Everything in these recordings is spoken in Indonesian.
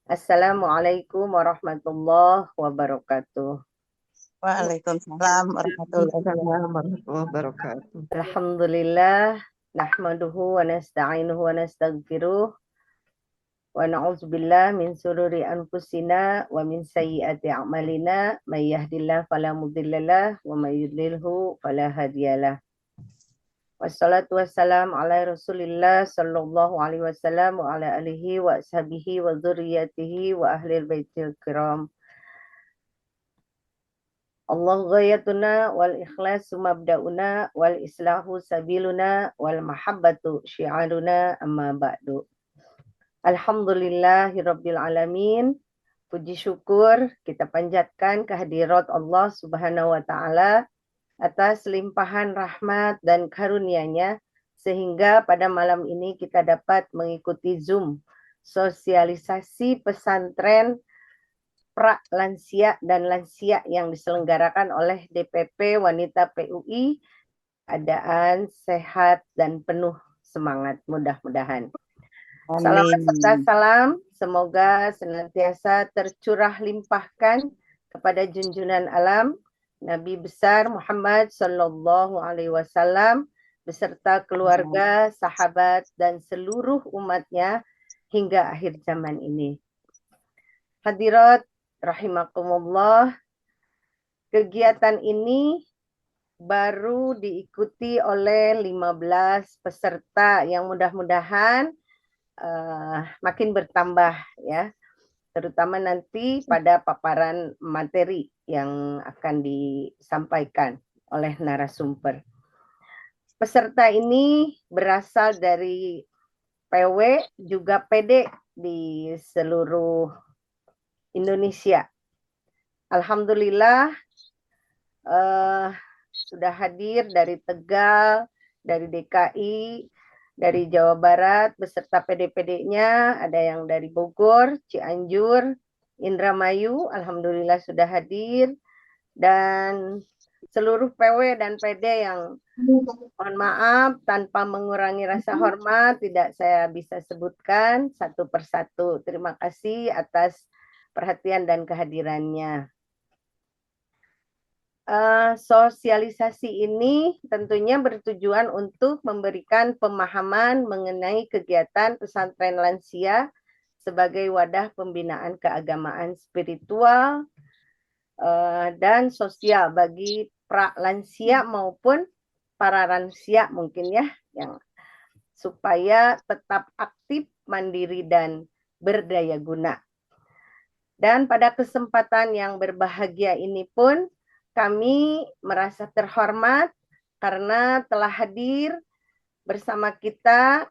Assalamualaikum warahmatullahi wabarakatuh. Waalaikumsalam warahmatullahi Waalaikumsalam warahmatullahi wabarakatuh. Alhamdulillah, nahmaduhu wa nasta'inuhu wa nastaghfiruh wa na'udzubillah min sururi anfusina wa min sayyiati a'malina may yahdihillahu fala mudhillalah wa may yudlilhu fala hadiyalah. Wassalatu wassalamu ala Rasulillah sallallahu alaihi wasallam wa ala alihi wa ashabihi wa dzurriyyatihi wa ahli baitil kiram. Allah ghayatuna wal ikhlasu mabda'una wal islahu sabiluna wal mahabbatu syi'aruna amma ba'du. Alhamdulillahirabbil alamin. Puji syukur kita panjatkan kehadirat Allah Subhanahu wa taala atas limpahan rahmat dan karunia-Nya sehingga pada malam ini kita dapat mengikuti Zoom sosialisasi pesantren pra lansia dan lansia yang diselenggarakan oleh DPP Wanita PUI. Keadaan sehat dan penuh semangat mudah-mudahan. Salam serta salam semoga senantiasa tercurah limpahkan kepada junjungan alam Nabi besar Muhammad sallallahu alaihi wasallam beserta keluarga, sahabat dan seluruh umatnya hingga akhir zaman ini. Hadirat rahimakumullah, kegiatan ini baru diikuti oleh 15 peserta yang mudah-mudahan makin bertambah ya, terutama nanti pada paparan materi yang akan disampaikan oleh narasumber. Peserta ini berasal dari PW juga PD di seluruh Indonesia. Alhamdulillah sudah hadir dari Tegal, dari DKI, dari Jawa Barat beserta PD-PD-nya, ada yang dari Bogor, Cianjur, Indramayu, alhamdulillah sudah hadir, dan seluruh PW dan PD yang mohon maaf tanpa mengurangi rasa hormat tidak saya bisa sebutkan satu persatu. Terima kasih atas perhatian dan kehadirannya. Sosialisasi ini tentunya bertujuan untuk memberikan pemahaman mengenai kegiatan pesantren lansia sebagai wadah pembinaan keagamaan spiritual dan sosial bagi pra lansia maupun para lansia mungkin ya, yang supaya tetap aktif, mandiri dan berdaya guna. Dan pada kesempatan yang berbahagia ini pun kami merasa terhormat karena telah hadir bersama kita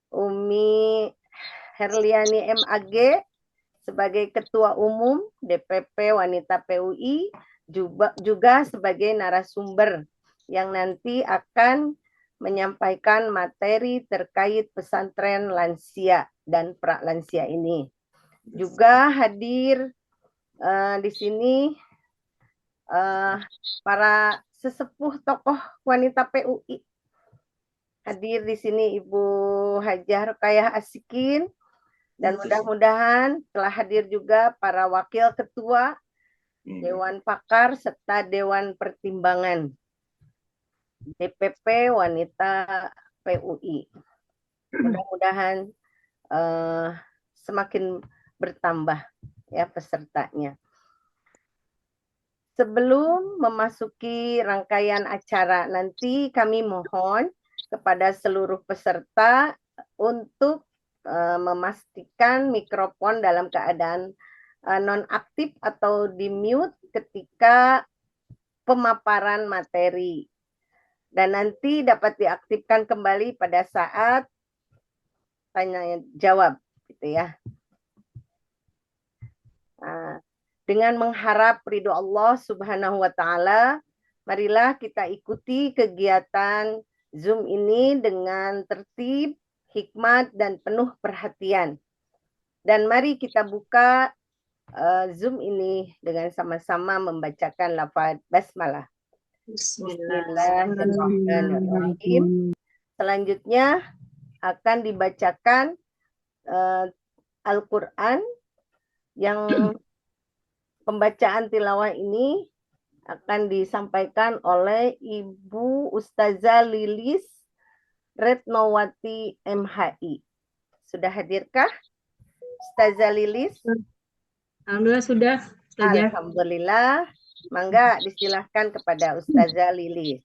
Umi Herliani MAG sebagai Ketua Umum DPP Wanita PUI, juga sebagai narasumber yang nanti akan menyampaikan materi terkait pesantren lansia dan pra lansia ini. Juga hadir di sini para sesepuh tokoh wanita PUI. Hadir di sini Ibu Hajah Rukayah Asikin, dan mudah-mudahan telah hadir juga para wakil ketua, Dewan Pakar, serta Dewan Pertimbangan DPP Wanita PUI. Mudah-mudahan semakin bertambah ya pesertanya. Sebelum memasuki rangkaian acara nanti, kami mohon kepada seluruh peserta untuk memastikan mikrofon dalam keadaan nonaktif atau di mute ketika pemaparan materi. Dan nanti dapat diaktifkan kembali pada saat tanya jawab gitu ya. Dengan mengharap ridho Allah Subhanahu wa taala, marilah kita ikuti kegiatan Zoom ini dengan tertib, hikmat dan penuh perhatian. Dan mari kita buka Zoom ini dengan sama-sama membacakan lafaz basmalah. Bismillahirrahmanirrahim. Selanjutnya akan dibacakan Al-Quran Yang pembacaan tilawah ini akan disampaikan oleh Ibu Ustazah Lilis Retnowati MHI. Sudah hadirkah Ustazah Lilis? Alhamdulillah sudah, Ustazah. Alhamdulillah. Mangga disilahkan kepada Ustazah Lilis.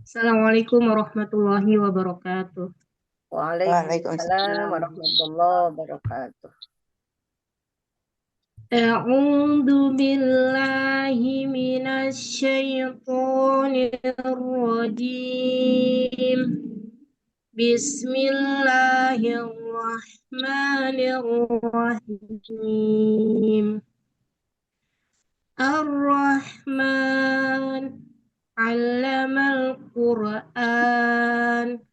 Assalamualaikum warahmatullahi wabarakatuh. Waalaikumsalam warahmatullahi wabarakatuh. A'udzu billahi minasy syaithanir rajim. Bismillahirrahmanirrahim. Ar-Rahman 'allamal Qur'an.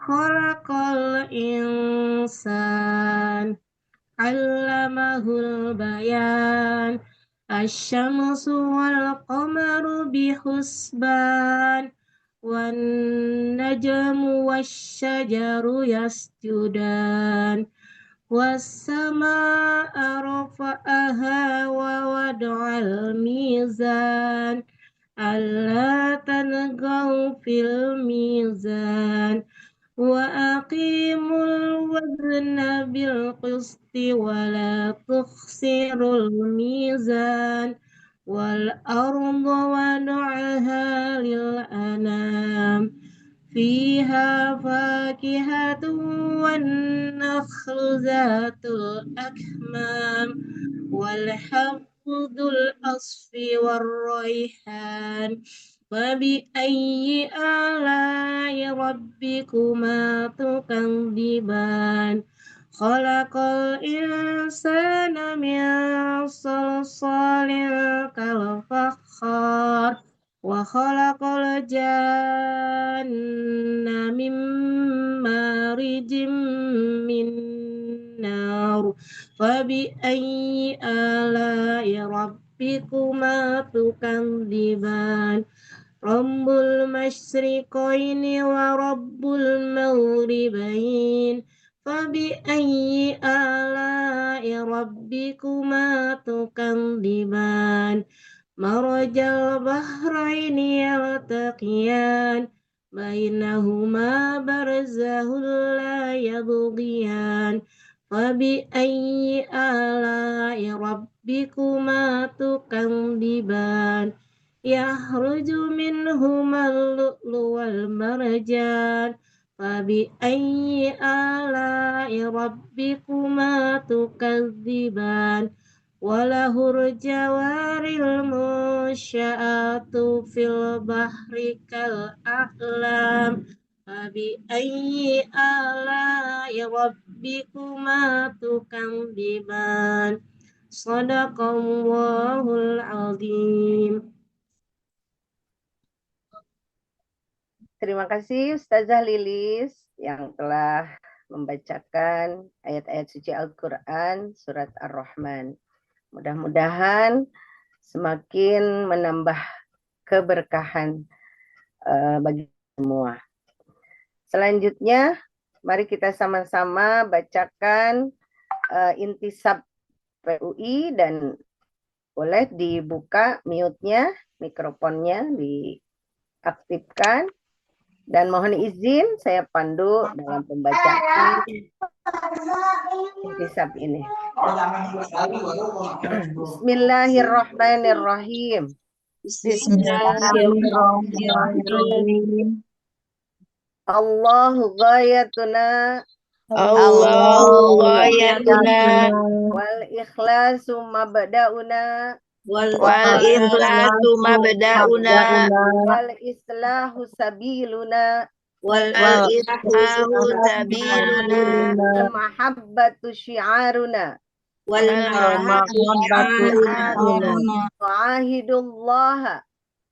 Khalaqal insan. 'allamahul bayan. Asy-syamsu wal qamaru bihusban. Wan najmu wasyajaru yasjudan. Was-samaa'a rafa'aha wa wada'al mizan. Alla tanghaw fil mizan. Wa aqimul wazna bil qisti wa la tukhsirul mizan. Wal arda wada'aha lil anam. Fiha fakihatun wan nakhlu zatul akmam. Wal habdul asfi war rayhan. Fabi ayyi ala'i rabbikuma tukadziban. Khalaqal insana min salsalin kal fakhar. Wa khalaqal janna min marijim min nar. Fabi ayyi ala'i rabbikuma tukadziban. Rabbul masyriqaini wa rabbul maghribain. Fabi ayyi ala'i rabbikuma tukadziban. Marajal bahraini yaltaqiyan. Bainahuma barzahun la yabghiyan. Fabi ayyi ala'i rabbikuma tukadziban. Yahruju minhumal lu'lu wal marjan. Fabi ayyi ala'i rabbikuma tukadziban. Walahur jawaril musya'atu fil bahri kal a'lam. Fabi ayyi ala'i rabbikuma tukadziban. Shadaqallahul azim. Terima kasih Ustazah Lilis yang telah membacakan ayat-ayat suci Al-Quran surat Ar-Rahman. Mudah-mudahan semakin menambah keberkahan bagi semua. Selanjutnya, mari kita sama-sama bacakan intisab PUI dan boleh dibuka mute-nya, mikrofonnya diaktifkan. Dan mohon izin saya pandu dalam pembacaan intisab ini. Bismillahirrahmanirrahim. Bismillahirrahmanirrahim. Allahu ghayatuna Allahu ghayatuna wal ikhlasu mabda'una wal ikhlasu mabda'una wal islahu sabiluna wal islahu sabiluna wal mahabbatu syiaruna wal mahabbatu syiaruna nu'ahidullaha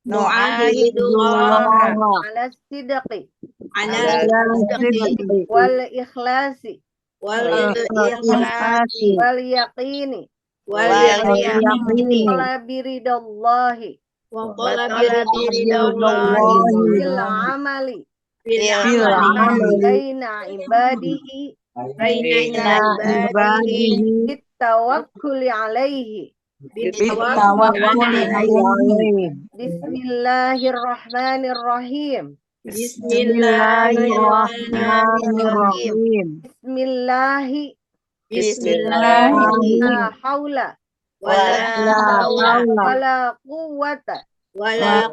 nu'ahidullaha ala sidqi ala sidqi wal ikhlasi wal ikhlasi wal yaqini wal yaqini wala biridallahi wa talabi ridallahi fil amali fil amali baina ibadihi baina ibadihi bitawakkuli alaihi. bitawakkuli alaihi. Bismillahirrahmanirrahim. Bismillahirrahmanirrahim. Bismillahi Bismillahi la haula wala haula wala quwwata wala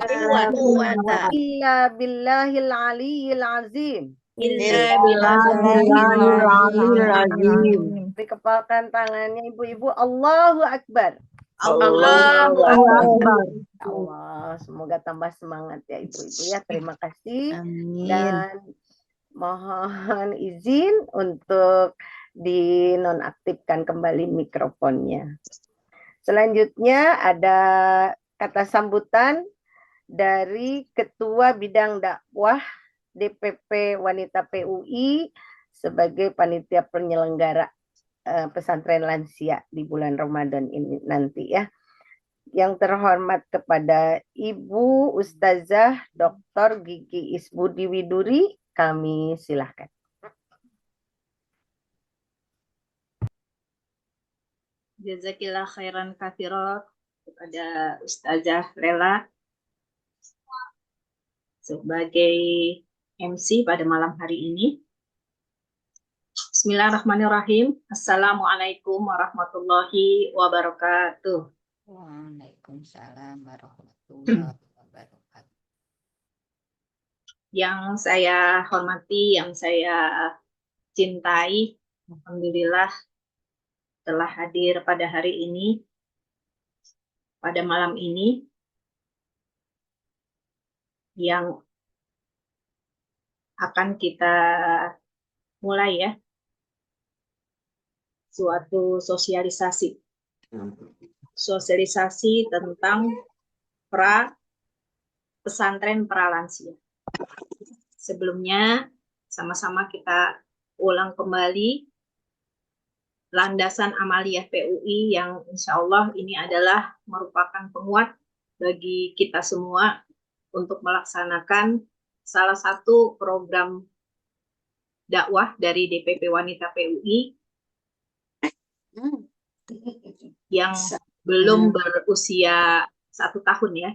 quwwata illa billahil aliyyil azim. illa billahil azim. Dikepalkan tangannya ibu-ibu. Allahu Akbar. Allahu Akbar. Allah, semoga tambah semangat ya ibu-ibu ya. Terima kasih. Amin. Dan mohon izin untuk dinonaktifkan kembali mikrofonnya. Selanjutnya ada kata sambutan dari Ketua Bidang Dakwah DPP Wanita PUI sebagai panitia penyelenggara pesantren lansia di bulan Ramadan ini nanti ya. Yang terhormat kepada Ibu Ustazah Dr. Gigi Isbudi Widuri, kami silahkan. Jazakillah khairan katsiran kepada Ustazah Lela sebagai MC pada malam hari ini. Bismillahirrahmanirrahim. Assalamualaikum warahmatullahi wabarakatuh. Waalaikumsalam warahmatullahi wabarakatuh. Yang saya hormati, yang saya cintai, alhamdulillah telah hadir pada hari ini, pada malam ini, yang akan kita mulai ya, suatu sosialisasi tentang pesantren pralansia. Sebelumnya, sama-sama kita ulang kembali landasan amaliyah PUI yang insya Allah ini adalah merupakan penguat bagi kita semua untuk melaksanakan salah satu program dakwah dari DPP Wanita PUI yang belum berusia 1 tahun ya,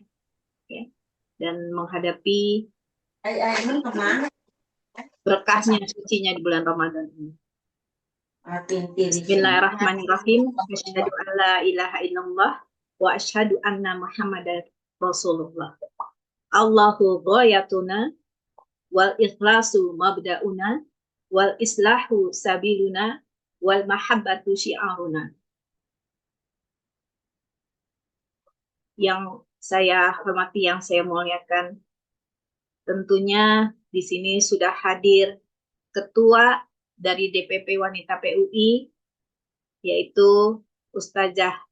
dan menghadapi berkahnya sucinya di bulan Ramadan ini. Bismillahirrahmanirrahim. Asyhadu an la ilaha illallah wa asyhadu anna Muhammadar Rasulullah. Allahu ghayatuna wal ikhlasu mabda'una wal islahu sabiluna wal mahabbatu syi'aruna. Yang saya hormati, yang saya muliakan, tentunya di sini sudah hadir Ketua dari DPP Wanita PUI, yaitu Ustazah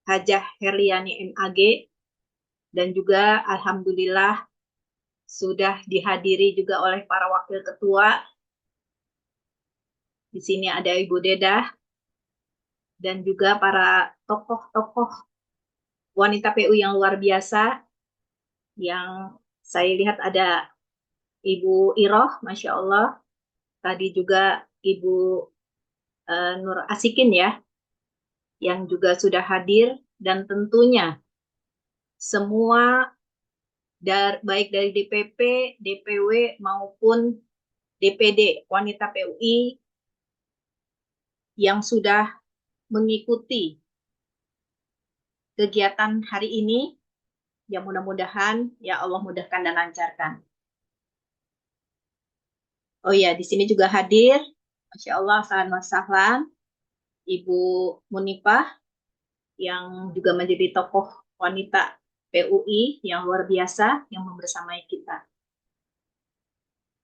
Hajah Herliani MAG, dan juga alhamdulillah sudah dihadiri juga oleh para wakil ketua. Di sini ada Ibu Dedah dan juga para tokoh-tokoh wanita PUI yang luar biasa. Yang saya lihat ada Ibu Iroh, Masya Allah. Tadi juga Ibu Nur Asikin ya, yang juga sudah hadir. Dan tentunya semua baik dari DPP, DPW maupun DPD Wanita PUI yang sudah mengikuti kegiatan hari ini, ya mudah-mudahan ya Allah mudahkan dan lancarkan. Oh ya, di sini juga hadir, Masya Allah, ahlan wa sahlan, Ibu Munifah, yang juga menjadi tokoh wanita PUI yang luar biasa, yang membersamai kita.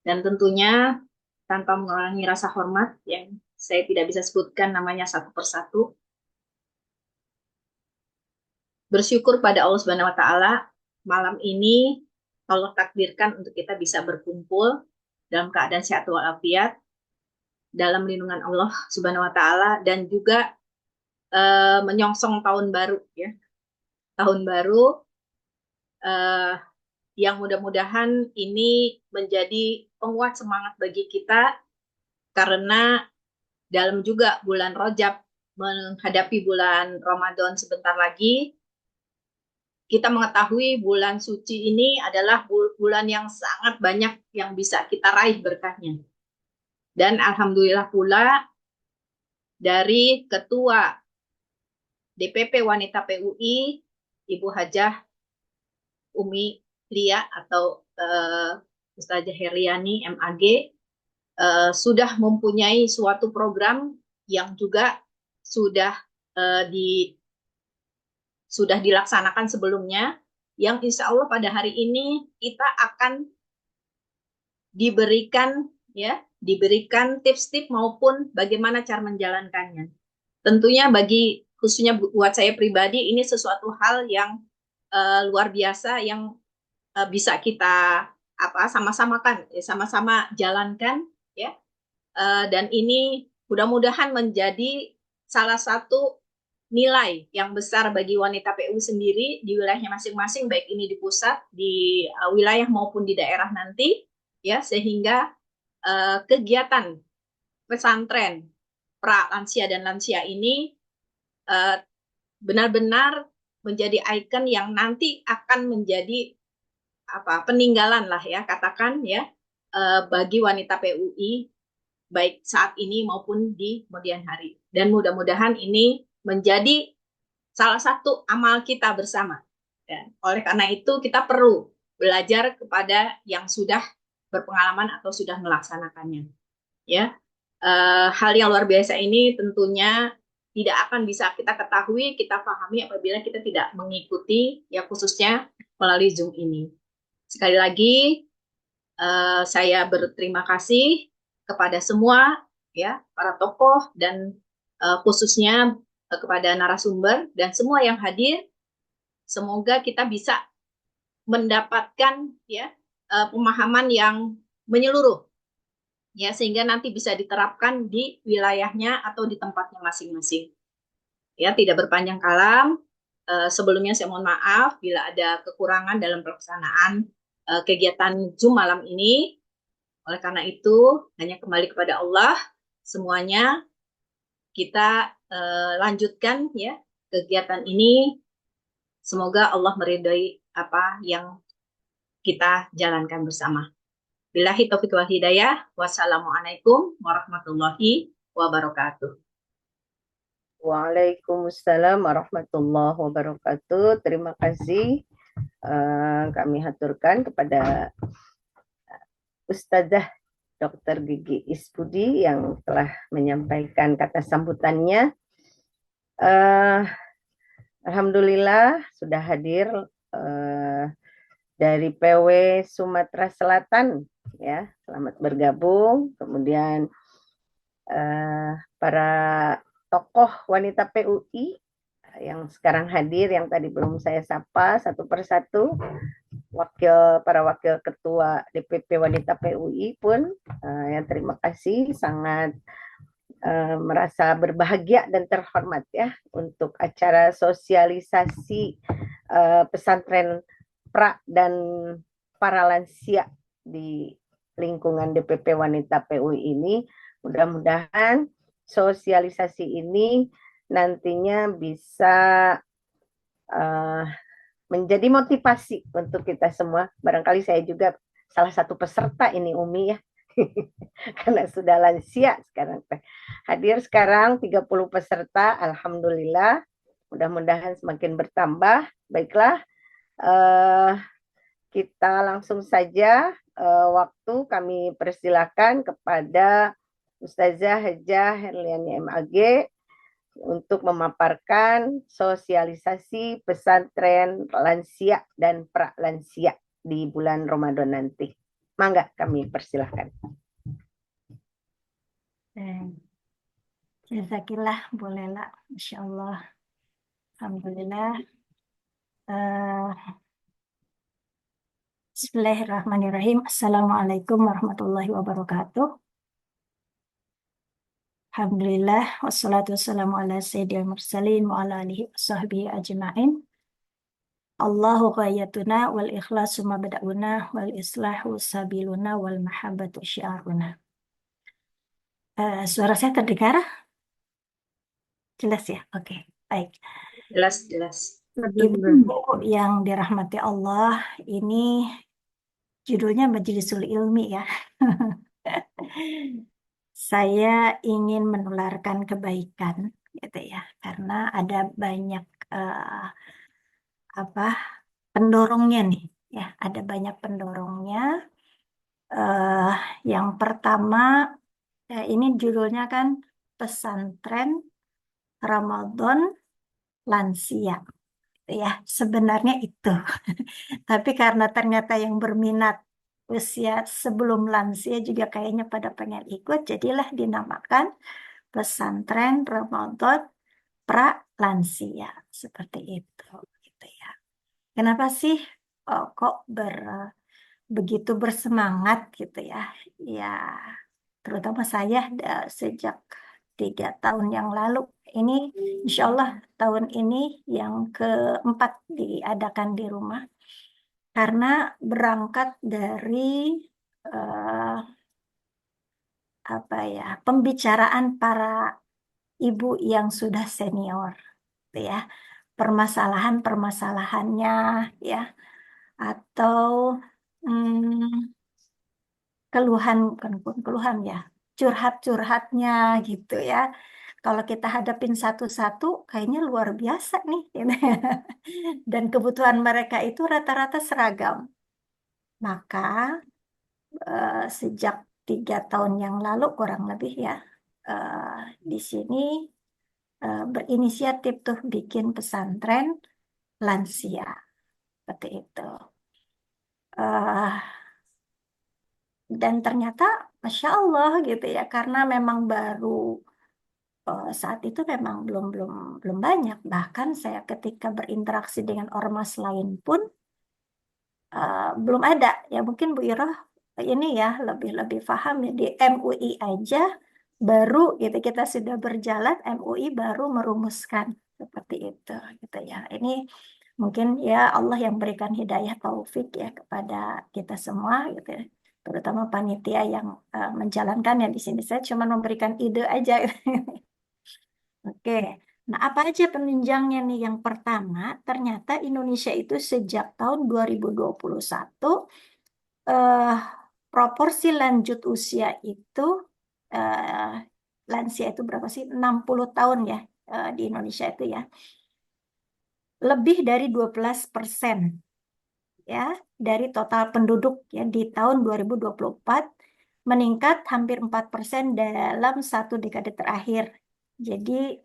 Dan tentunya, tanpa mengurangi rasa hormat, yang saya tidak bisa sebutkan namanya satu persatu, bersyukur pada Allah Subhanahu wa Ta'ala, malam ini Allah takdirkan untuk kita bisa berkumpul dalam keadaan sehat walafiat, dalam lindungan Allah Subhanahu wa Ta'ala, dan juga menyongsong tahun baru ya. Tahun baru yang mudah-mudahan ini menjadi penguat semangat bagi kita, karena dalam juga bulan Rajab menghadapi bulan Ramadan sebentar lagi, kita mengetahui bulan suci ini adalah bulan yang sangat banyak yang bisa kita raih berkahnya. Dan alhamdulillah pula dari Ketua DPP Wanita PUI, Ibu Hajah Umi Lia atau Ustazah Heriani MAG, sudah mempunyai suatu program yang juga sudah dilaksanakan sebelumnya, yang insya Allah pada hari ini kita akan diberikan tips-tips maupun bagaimana cara menjalankannya. Tentunya khususnya buat saya pribadi ini sesuatu hal yang luar biasa yang bisa kita sama-sama jalankan ya. Dan ini mudah-mudahan menjadi salah satu nilai yang besar bagi wanita PU sendiri di wilayahnya masing-masing, baik ini di pusat, di wilayah maupun di daerah nanti, ya, sehingga kegiatan pesantren pra lansia dan lansia ini benar-benar menjadi ikon yang nanti akan menjadi peninggalan lah ya, katakan ya, bagi wanita PUI baik saat ini maupun di kemudian hari. Dan mudah-mudahan ini menjadi salah satu amal kita bersama. Dan oleh karena itu kita perlu belajar kepada yang sudah berpengalaman atau sudah melaksanakannya. Ya, hal yang luar biasa ini tentunya tidak akan bisa kita ketahui, kita pahami apabila kita tidak mengikuti, ya khususnya melalui Zoom ini. Sekali lagi, saya berterima kasih kepada semua, ya, para tokoh dan khususnya kepada narasumber dan semua yang hadir. Semoga kita bisa mendapatkan ya pemahaman yang menyeluruh, ya, sehingga nanti bisa diterapkan di wilayahnya atau di tempatnya masing-masing. Ya, tidak berpanjang kalam. Sebelumnya saya mohon maaf bila ada kekurangan dalam pelaksanaan kegiatan Zoom malam ini. Oleh karena itu, hanya kembali kepada Allah, semuanya kita lanjutkan ya kegiatan ini. Semoga Allah meridhai apa yang kita jalankan bersama. Billahi taufiq wal hidayah. Wassalamualaikum warahmatullahi wabarakatuh. Waalaikumsalam warahmatullahi wabarakatuh. Terima kasih kami haturkan kepada Ustazah Dr. Gigi Isbudi yang telah menyampaikan kata sambutannya. Alhamdulillah sudah hadir dari PW Sumatera Selatan, ya, selamat bergabung. Kemudian para tokoh wanita PUI yang sekarang hadir, yang tadi belum saya sapa satu persatu. Para wakil ketua DPP Wanita PUI pun yang terima kasih, sangat merasa berbahagia dan terhormat ya untuk acara sosialisasi pesantren pra dan para lansia di lingkungan DPP Wanita PUI ini. Mudah-mudahan sosialisasi ini nantinya bisa menjadi motivasi untuk kita semua. Barangkali saya juga salah satu peserta ini, Umi ya. Karena sudah lansia sekarang. Hadir sekarang 30 peserta, alhamdulillah. Mudah-mudahan semakin bertambah. Baiklah, kita langsung saja waktu kami persilakan kepada Ustazah Hajah Herliani MAG untuk memaparkan sosialisasi pesantren lansia dan pra lansia di bulan Ramadan nanti. Mangga kami persilahkan. Jazakillah, bolehlah, Insya Allah. Alhamdulillah. Bismillahirrahmanirrahim. Assalamualaikum warahmatullahi wabarakatuh. Alhamdulillah, wassalatu wassalamu ala sayyidil mursalin wa ala alihi wasahbihi ajma'in. Allahu ghayatuna wal ikhlasu mabda'una wal islahu sabiluna wal mahabbatu syiaruna. Suara saya terdengar? Jelas ya? Oke, baik. Jelas, jelas. Ibu yang dirahmati Allah, ini judulnya Majlisul Ilmi ya. Saya ingin menularkan kebaikan, gitu ya, karena ada banyak apa pendorongnya nih, ya, ada banyak pendorongnya. Eh, yang pertama, ini judulnya kan pesantren Ramadan lansia, ya, sebenarnya itu. Tapi karena ternyata yang berminat usia sebelum lansia juga kayaknya pada pengen ikut, jadilah dinamakan pesantren Ramadan pra lansia seperti itu, gitu ya. Kenapa sih kok begitu bersemangat gitu ya? Ya, terutama saya sejak 3 tahun yang lalu. Ini insya Allah tahun ini yang keempat diadakan di rumah. Karena berangkat dari eh, apa ya, pembicaraan para ibu yang sudah senior, gitu ya, permasalahan-permasalahannya, ya, atau hmm, keluhan, bukan keluhan ya, curhat-curhatnya gitu ya. Kalau kita hadapin satu-satu, kayaknya luar biasa nih, gitu ya. Dan kebutuhan mereka itu rata-rata seragam. Maka sejak 3 tahun yang lalu kurang lebih ya, eh, di sini berinisiatif tuh bikin pesantren lansia seperti itu. Eh, dan ternyata Masya Allah gitu ya, karena memang baru saat itu memang belum belum belum banyak. Bahkan saya ketika berinteraksi dengan ormas lain pun belum ada. Ya mungkin Bu Iroh ini ya lebih lebih paham ya, di MUI aja baru gitu kita sudah berjalan, MUI baru merumuskan seperti itu gitu ya. Ini mungkin ya Allah yang berikan hidayah taufik ya kepada kita semua gitu ya. Terutama panitia yang menjalankan ya di sini. Saya cuma memberikan ide aja. Oke. Nah, apa aja penunjangnya nih? Yang pertama, ternyata Indonesia itu sejak tahun 2021 eh, proporsi lanjut usia itu eh, lansia itu berapa sih? 60 tahun ya di Indonesia itu ya. Lebih dari 12% ya dari total penduduk ya di tahun 2024 meningkat hampir 4% dalam 1 dekade terakhir. Jadi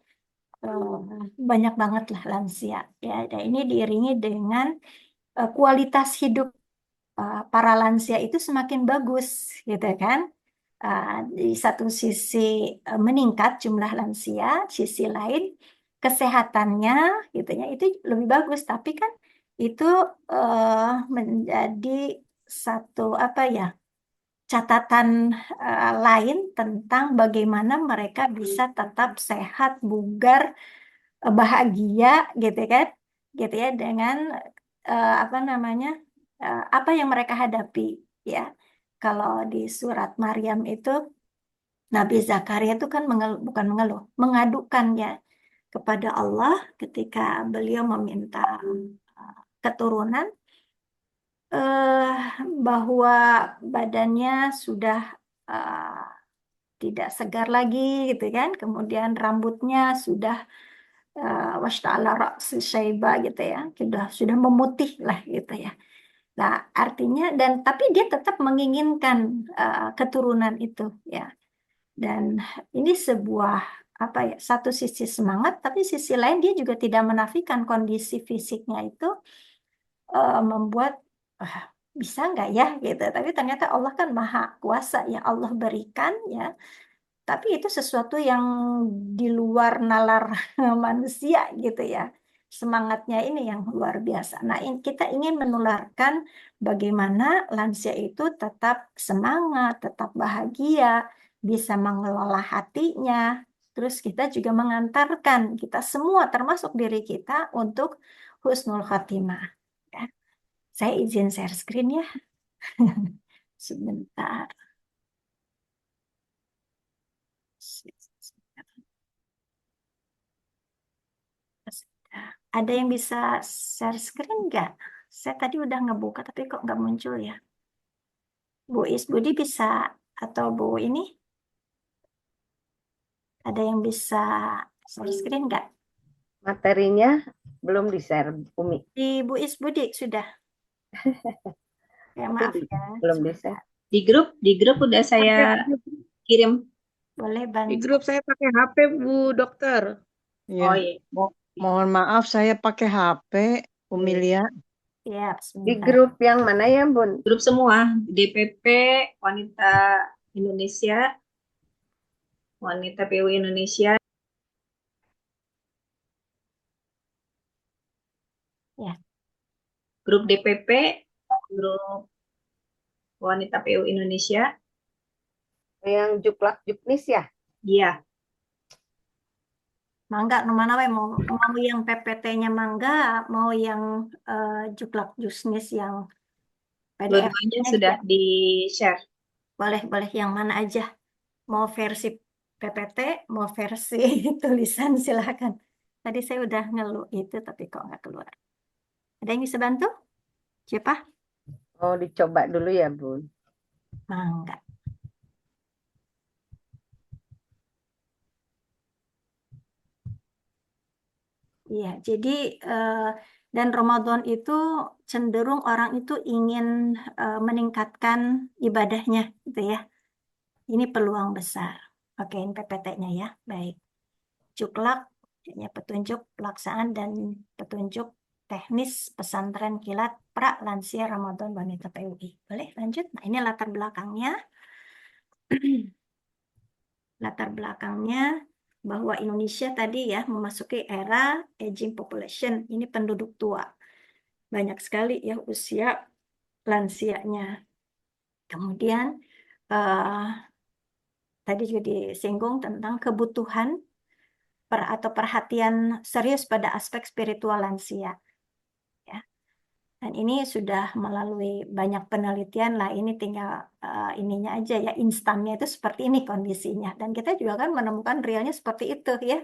eh, banyak banget lah lansia ya. Dan ini diiringi dengan kualitas hidup para lansia itu semakin bagus gitu kan. Di satu sisi meningkat jumlah lansia, sisi lain kesehatannya gitu ya itu lebih bagus. Tapi kan itu menjadi satu apa ya, catatan lain tentang bagaimana mereka bisa tetap sehat, bugar, bahagia gitu kan, gitu ya, dengan apa namanya, apa yang mereka hadapi ya. Kalau di surat Maryam itu Nabi Zakaria itu kan bukan mengeluh, mengadukan ya kepada Allah ketika beliau meminta keturunan, eh, bahwa badannya sudah eh, tidak segar lagi gitu kan, kemudian rambutnya sudah washta'ala ra'si syaiba gitu ya, sudah memutih lah gitu ya. Nah, artinya dan tapi dia tetap menginginkan keturunan itu ya. Dan ini sebuah apa ya, satu sisi semangat, tapi sisi lain dia juga tidak menafikan kondisi fisiknya itu membuat "Ah, bisa nggak ya gitu. Tapi ternyata Allah kan maha kuasa ya, Allah berikan ya. Tapi itu sesuatu yang di luar nalar manusia gitu ya. Semangatnya ini yang luar biasa. Nah, kita ingin menularkan bagaimana lansia itu tetap semangat, tetap bahagia, bisa mengelola hatinya. Terus kita juga mengantarkan kita semua, termasuk diri kita, untuk husnul khotimah. Ya. Saya izin share screen ya. Sebentar. Ada yang bisa share screen nggak? Saya tadi udah ngebuka tapi kok nggak muncul ya. Bu Isbudi bisa atau Bu ini? Ada yang bisa share screen nggak? Materinya belum di-share, Umi. Di Bu Isbudi sudah. Ya Tapi maaf ya. belum di-share. Di grup udah saya kirim. Boleh Di bantu. grup saya pakai HP, Bu Dokter. Iya. Oh iya. Mohon maaf saya pakai HP, Umi Lia. Ya, Di sebentar. grup yang mana ya, Bun? Grup semua, DPP, Wanita Indonesia, Wanita PUI Indonesia. Ya. Grup DPP, grup Wanita PUI Indonesia. Yang juklak juknis ya? Iya, Mangga, mana we mau yang PPT-nya mangga, mau yang juklak jusnis yang PDF dua-duanya aja. sudah di-share. Boleh yang mana aja. Mau versi PPT, mau versi tulisan silakan. Tadi saya udah ngeluh itu tapi kok nggak keluar. Ada yang bisa bantu? Siapa? Oh, dicoba dulu ya, Bun. Mangga. Iya, jadi dan Ramadan itu cenderung orang itu ingin meningkatkan ibadahnya, gitu ya. Ini peluang besar. Oke, ini PPT-nya ya. Baik. Cuklak, ya, petunjuk pelaksanaan dan petunjuk teknis pesantren kilat pra lansia Ramadan Wanita PUI. Boleh lanjut? Nah, ini latar belakangnya. Latar belakangnya bahwa Indonesia tadi ya memasuki era aging population. Ini penduduk tua. Banyak sekali ya usia lansianya. Kemudian eh, tadi juga disinggung tentang kebutuhan atau perhatian serius pada aspek spiritual lansia. Ya. Dan ini sudah melalui banyak penelitian lah. Ini tinggal ininya aja ya, instannya itu seperti ini kondisinya. Dan kita juga kan menemukan realnya seperti itu ya.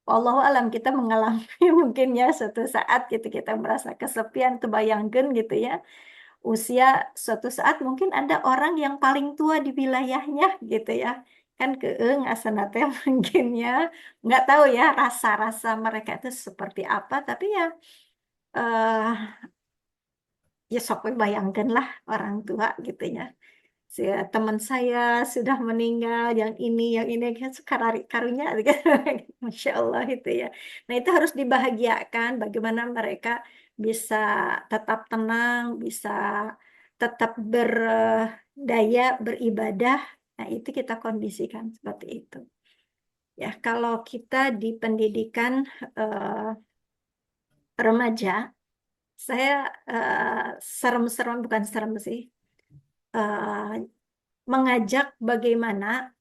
Wallahu alam kita mengalami mungkin ya suatu saat gitu kita merasa kesepian tuh bayangkan gitu ya. Usia suatu saat mungkin ada orang yang paling tua di wilayahnya gitu ya. Kan keeng asana teh mungkin ya. Nggak tahu ya rasa-rasa mereka itu seperti apa tapi ya eh ya sok we bayangkan lah orang tua gitu ya. Teman saya sudah meninggal, yang ini kan karunya, gitu. Masya Allah itu ya. Nah itu harus dibahagiakan, bagaimana mereka bisa tetap tenang, bisa tetap berdaya, beribadah. Nah itu kita kondisikan seperti itu. Ya kalau kita di pendidikan remaja, saya serem-serem bukan serem sih. eh, Mengajak bagaimana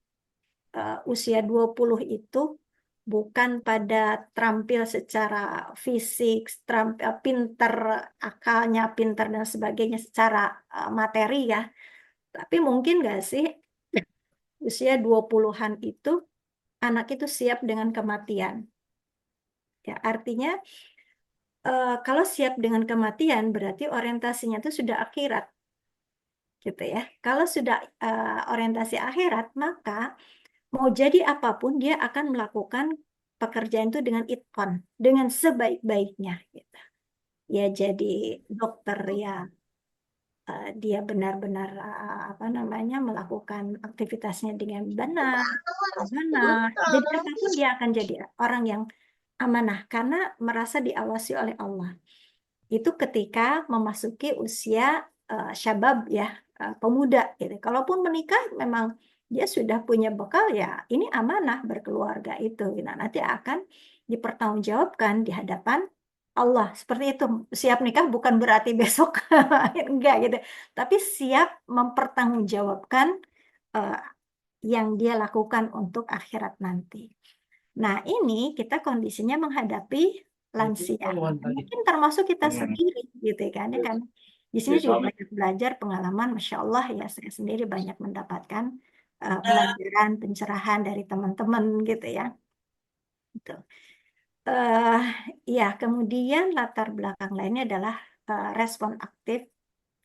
usia 20 itu bukan pada terampil secara fisik, terampil pinter, akalnya pinter dan sebagainya secara materi ya. Tapi mungkin nggak sih usia 20-an itu anak itu siap dengan kematian. Ya, artinya kalau siap dengan kematian berarti orientasinya itu sudah akhirat. Gitu ya. Kalau sudah orientasi akhirat, maka mau jadi apapun dia akan melakukan pekerjaan itu dengan itqan, dengan sebaik-baiknya gitu. Ya jadi dokter ya dia benar-benar apa namanya melakukan aktivitasnya dengan benar. Jadi apapun dia akan jadi orang yang amanah karena merasa diawasi oleh Allah. Itu ketika memasuki usia syabab ya, pemuda gitu. Kalaupun menikah memang dia sudah punya bekal ya, ini amanah berkeluarga itu. Nah, nanti akan dipertanggungjawabkan di hadapan Allah. Seperti itu. Siap nikah bukan berarti besok enggak gitu. Tapi siap mempertanggungjawabkan eh, yang dia lakukan untuk akhirat nanti. Nah, ini kita kondisinya menghadapi lansia. Mungkin termasuk kita sendiri, gitu kan? Ya kan? Di sini juga banyak belajar pengalaman, Masya Allah ya, saya sendiri banyak mendapatkan pelajaran, pencerahan dari teman-teman, gitu ya. Gitu. eh ya, kemudian latar belakang lainnya adalah respon aktif.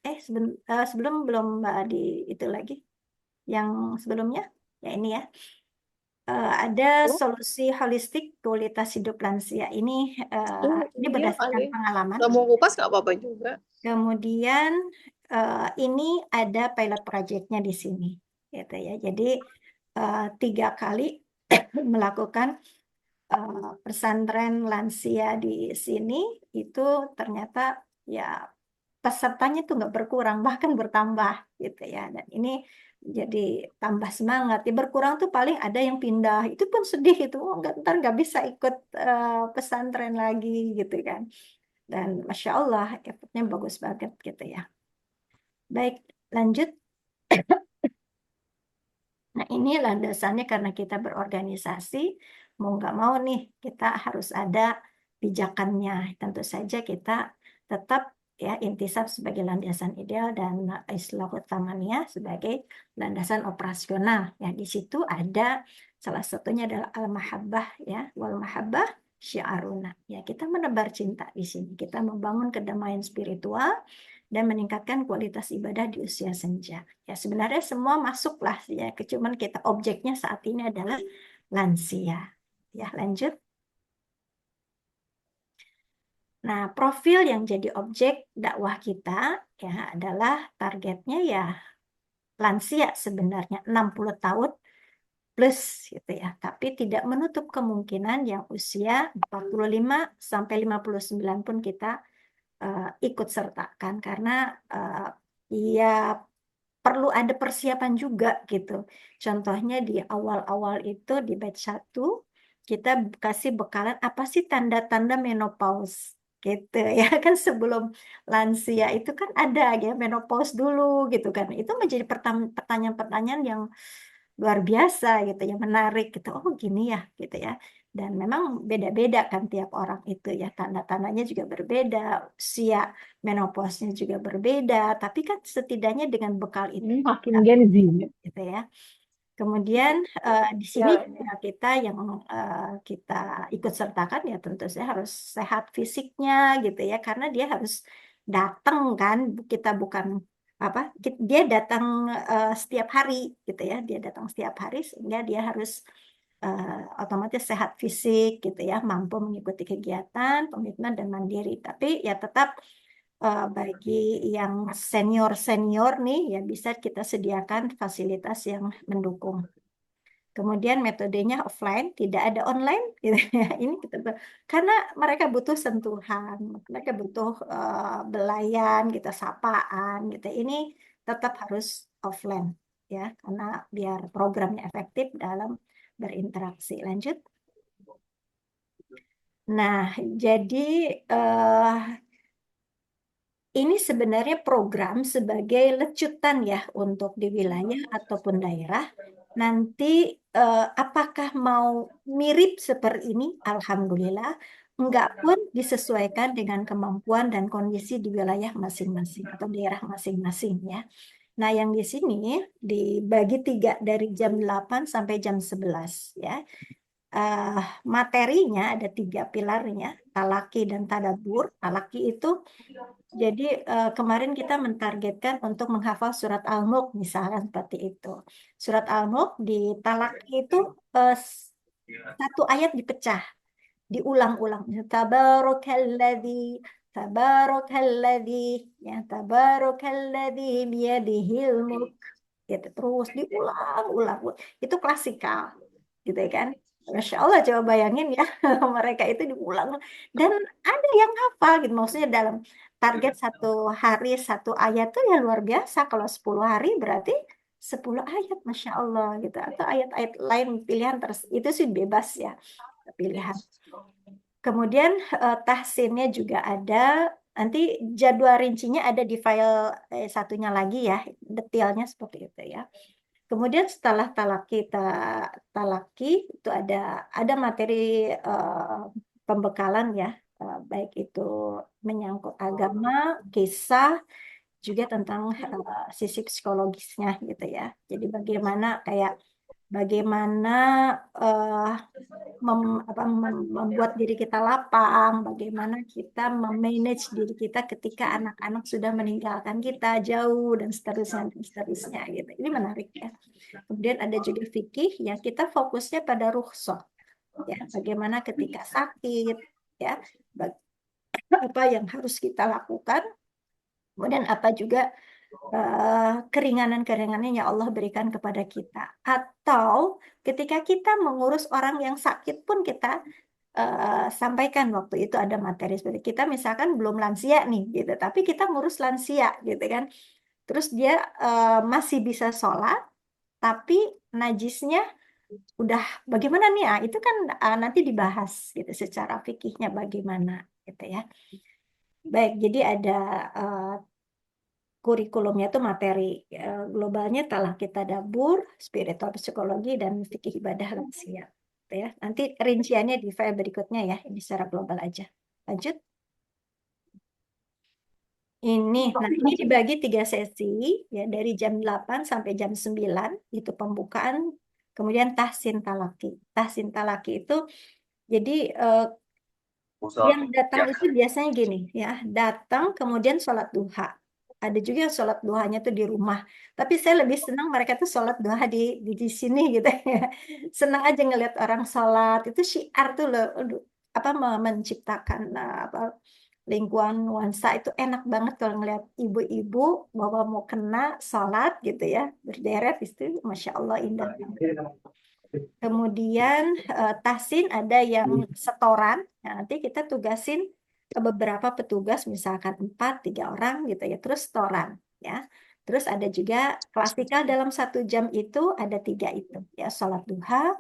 Sebelum belum di itu lagi, yang sebelumnya, ya ini ya. Ada solusi holistik kualitas hidup lansia. Ini Ini dia berdasarkan kali. pengalaman. Nggak mau kupas nggak apa-apa juga. Kemudian ini ada pilot project-nya di sini, gitu ya. Jadi 3 kali melakukan pesantren lansia di sini itu ternyata ya pesertanya tuh nggak berkurang, bahkan bertambah gitu ya. Dan ini jadi tambah semangat. Ya berkurang tuh paling ada yang pindah, itu pun sedih itu. Oh, ntar nggak bisa ikut pesantren lagi gitu kan. Dan Masya Allah, effortnya bagus banget gitu ya. Baik, lanjut. Nah, ini landasannya karena kita berorganisasi, mau nggak mau nih, kita harus ada pijakannya. Tentu saja kita tetap ya intisab sebagai landasan ideal dan islah utamanya sebagai landasan operasional. Ya, di situ ada salah satunya adalah al-mahabbah ya, wal mahabbah syiaruna. Ya, kita menebar cinta di sini. Kita membangun kedamaian spiritual dan meningkatkan kualitas ibadah di usia senja. Ya, sebenarnya semua masuklah ya, cuman kita objeknya saat ini adalah lansia. Ya, lanjut. Nah, profil yang jadi objek dakwah kita ya adalah targetnya ya lansia sebenarnya 60 tahun plus gitu ya. Tapi tidak menutup kemungkinan yang usia 45 sampai 59 pun kita ikut sertakan karena ya perlu ada persiapan juga gitu. Contohnya di awal-awal itu di batch 1 kita kasih bekalan apa sih tanda-tanda menopause gitu ya kan sebelum lansia itu kan ada ya menopause dulu gitu kan. Itu menjadi pertanyaan-pertanyaan yang luar biasa gitu ya, menarik gitu. Oh, gini ya gitu ya. Dan memang beda-beda kan tiap orang itu ya, tanda-tandanya juga berbeda, usia menopause-nya juga berbeda, tapi kan setidaknya dengan bekal itu Makin Gen Z. gitu ya. Kemudian di sini juga kita yang kita ikut sertakan ya tentu saja harus sehat fisiknya gitu ya, karena dia harus datang kan, kita bukan apa, dia datang setiap hari gitu ya, dia datang setiap hari sehingga dia harus otomatis sehat fisik gitu ya, mampu mengikuti kegiatan, komitmen dan mandiri. Tapi ya tetap bagi yang senior-senior nih ya bisa kita sediakan fasilitas yang mendukung. Kemudian metodenya offline, tidak ada online gitu ya. Ini kita karena mereka butuh sentuhan, mereka butuh belayan, kita sapaan gitu. Ini tetap harus offline ya, karena biar programnya efektif dalam berinteraksi. Lanjut. Nah, jadi ini sebenarnya program sebagai lecutan ya untuk di wilayah ataupun daerah. Nanti apakah mau mirip seperti ini? Alhamdulillah. Enggak pun disesuaikan dengan kemampuan dan kondisi di wilayah masing-masing atau daerah masing-masing ya. Nah, yang di sini dibagi 3 dari jam 8 sampai jam 11 ya. Materinya ada 3 pilarnya, talaki dan tadabur. Talaki itu jadi kemarin kita mentargetkan untuk menghafal surat Al-Mulk misalnya seperti itu. Surat Al-Mulk di talaki itu satu ayat dipecah, diulang-ulang. Tabarakalladzi, tabarakalladzi, ya tabarakalladzi biyadihil mulk. Gitu, terus diulang-ulang. Itu klasikal, gitu ya kan? Masya Allah, coba bayangin ya, mereka itu diulang. Dan ada yang hafal gitu, maksudnya dalam target 1 hari 1 ayat tuh ya luar biasa. Kalau 10 hari berarti 10 ayat, Masya Allah gitu. Atau ayat-ayat lain pilihan itu sih bebas ya pilihan. Kemudian tahsinnya juga ada. Nanti jadwal rincinya ada di file satunya lagi ya, detailnya seperti itu ya. Kemudian setelah talaki itu ada materi pembekalan ya, baik itu menyangkut agama, kisah, juga tentang sisi psikologisnya gitu ya. Jadi bagaimana kayak bagaimana membuat diri kita lapang, bagaimana kita memanage diri kita ketika anak-anak sudah meninggalkan kita jauh dan seterusnya gitu. Ini menarik ya. Kemudian ada juga fikih ya, kita fokusnya pada rukhsah ya, bagaimana ketika sakit ya, apa yang harus kita lakukan, kemudian apa juga keringanan-keringanan yang Allah berikan kepada kita. Atau ketika kita mengurus orang yang sakit pun kita sampaikan waktu itu ada materi seperti kita misalkan belum lansia nih gitu, tapi kita ngurus lansia gitu kan. Terus dia masih bisa sholat, tapi najisnya udah bagaimana nih? Itu kan nanti dibahas gitu secara fikihnya bagaimana gitu ya. Baik, jadi ada kurikulumnya itu materi globalnya talaqi tadabbur, spiritual psikologi, dan fikih ibadah lansia. Gitu ya. Nanti rinciannya di file berikutnya ya, ini secara global aja. Lanjut. Nah ini dibagi 3 sesi, ya dari jam 8 sampai jam 9, itu pembukaan, kemudian tahsin talaqi. Tahsin talaqi itu, jadi yang datang itu biasanya gini, ya datang kemudian sholat duha. Ada juga yang sholat duhanya tuh di rumah. Tapi saya lebih senang mereka tuh sholat duha di sini gitu ya. Senang aja ngeliat orang sholat. Itu syiar tuh loh, apa menciptakan apa lingkungan nuansa itu enak banget kalau ngeliat ibu-ibu bahwa mau kena sholat gitu ya, berderet itu, masya Allah indah. Kemudian tahsin ada yang setoran. Nah, nanti kita tugasin ke beberapa petugas, misalkan 4, 3 orang gitu ya, terus setoran ya. Terus ada juga klasikal dalam 1 jam itu ada 3 itu ya, sholat duha,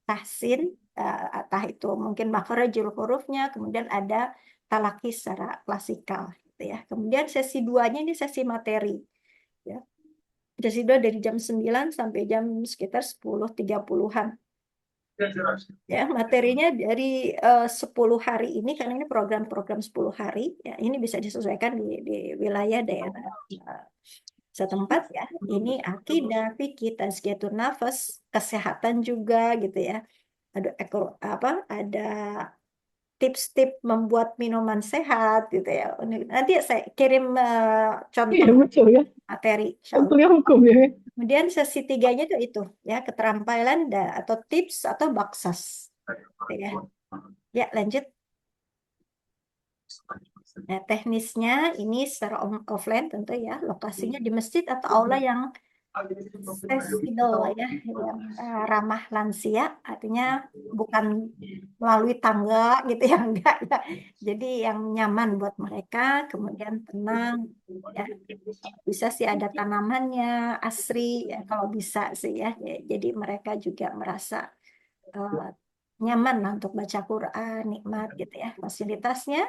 tahsin, atau itu mungkin makhrajul hurufnya, kemudian ada talaki secara klasikal gitu ya. Kemudian sesi 2-nya ini sesi materi ya. Sesi 2 dari jam 9 sampai jam sekitar 10.30-an. Ya, materinya dari 10 hari ini, karena ini program-program 10 hari, ya, ini bisa disesuaikan di wilayah daerah setempat ya. Ini akidah, fikih, tazkiyatun nafas, kesehatan juga gitu ya. Ada tips-tips membuat minuman sehat gitu ya. Nanti saya kirim contoh betul ya. materi, insya Allah. Kuliah hukum ya. Kemudian sesi 3-nya itu ya, keterampilan atau tips atau baksas. Ya. Ya, lanjut. Nah, teknisnya ini secara offline tentu ya, lokasinya di masjid atau aula yang accessible ya, yang ramah lansia, artinya bukan melalui tangga gitu ya, enggak ya. Jadi yang nyaman buat mereka, kemudian tenang ya. Bisa sih ada tanamannya, asri ya, kalau bisa sih ya. Jadi mereka juga merasa nyaman lah untuk baca Quran, nikmat gitu ya. Fasilitasnya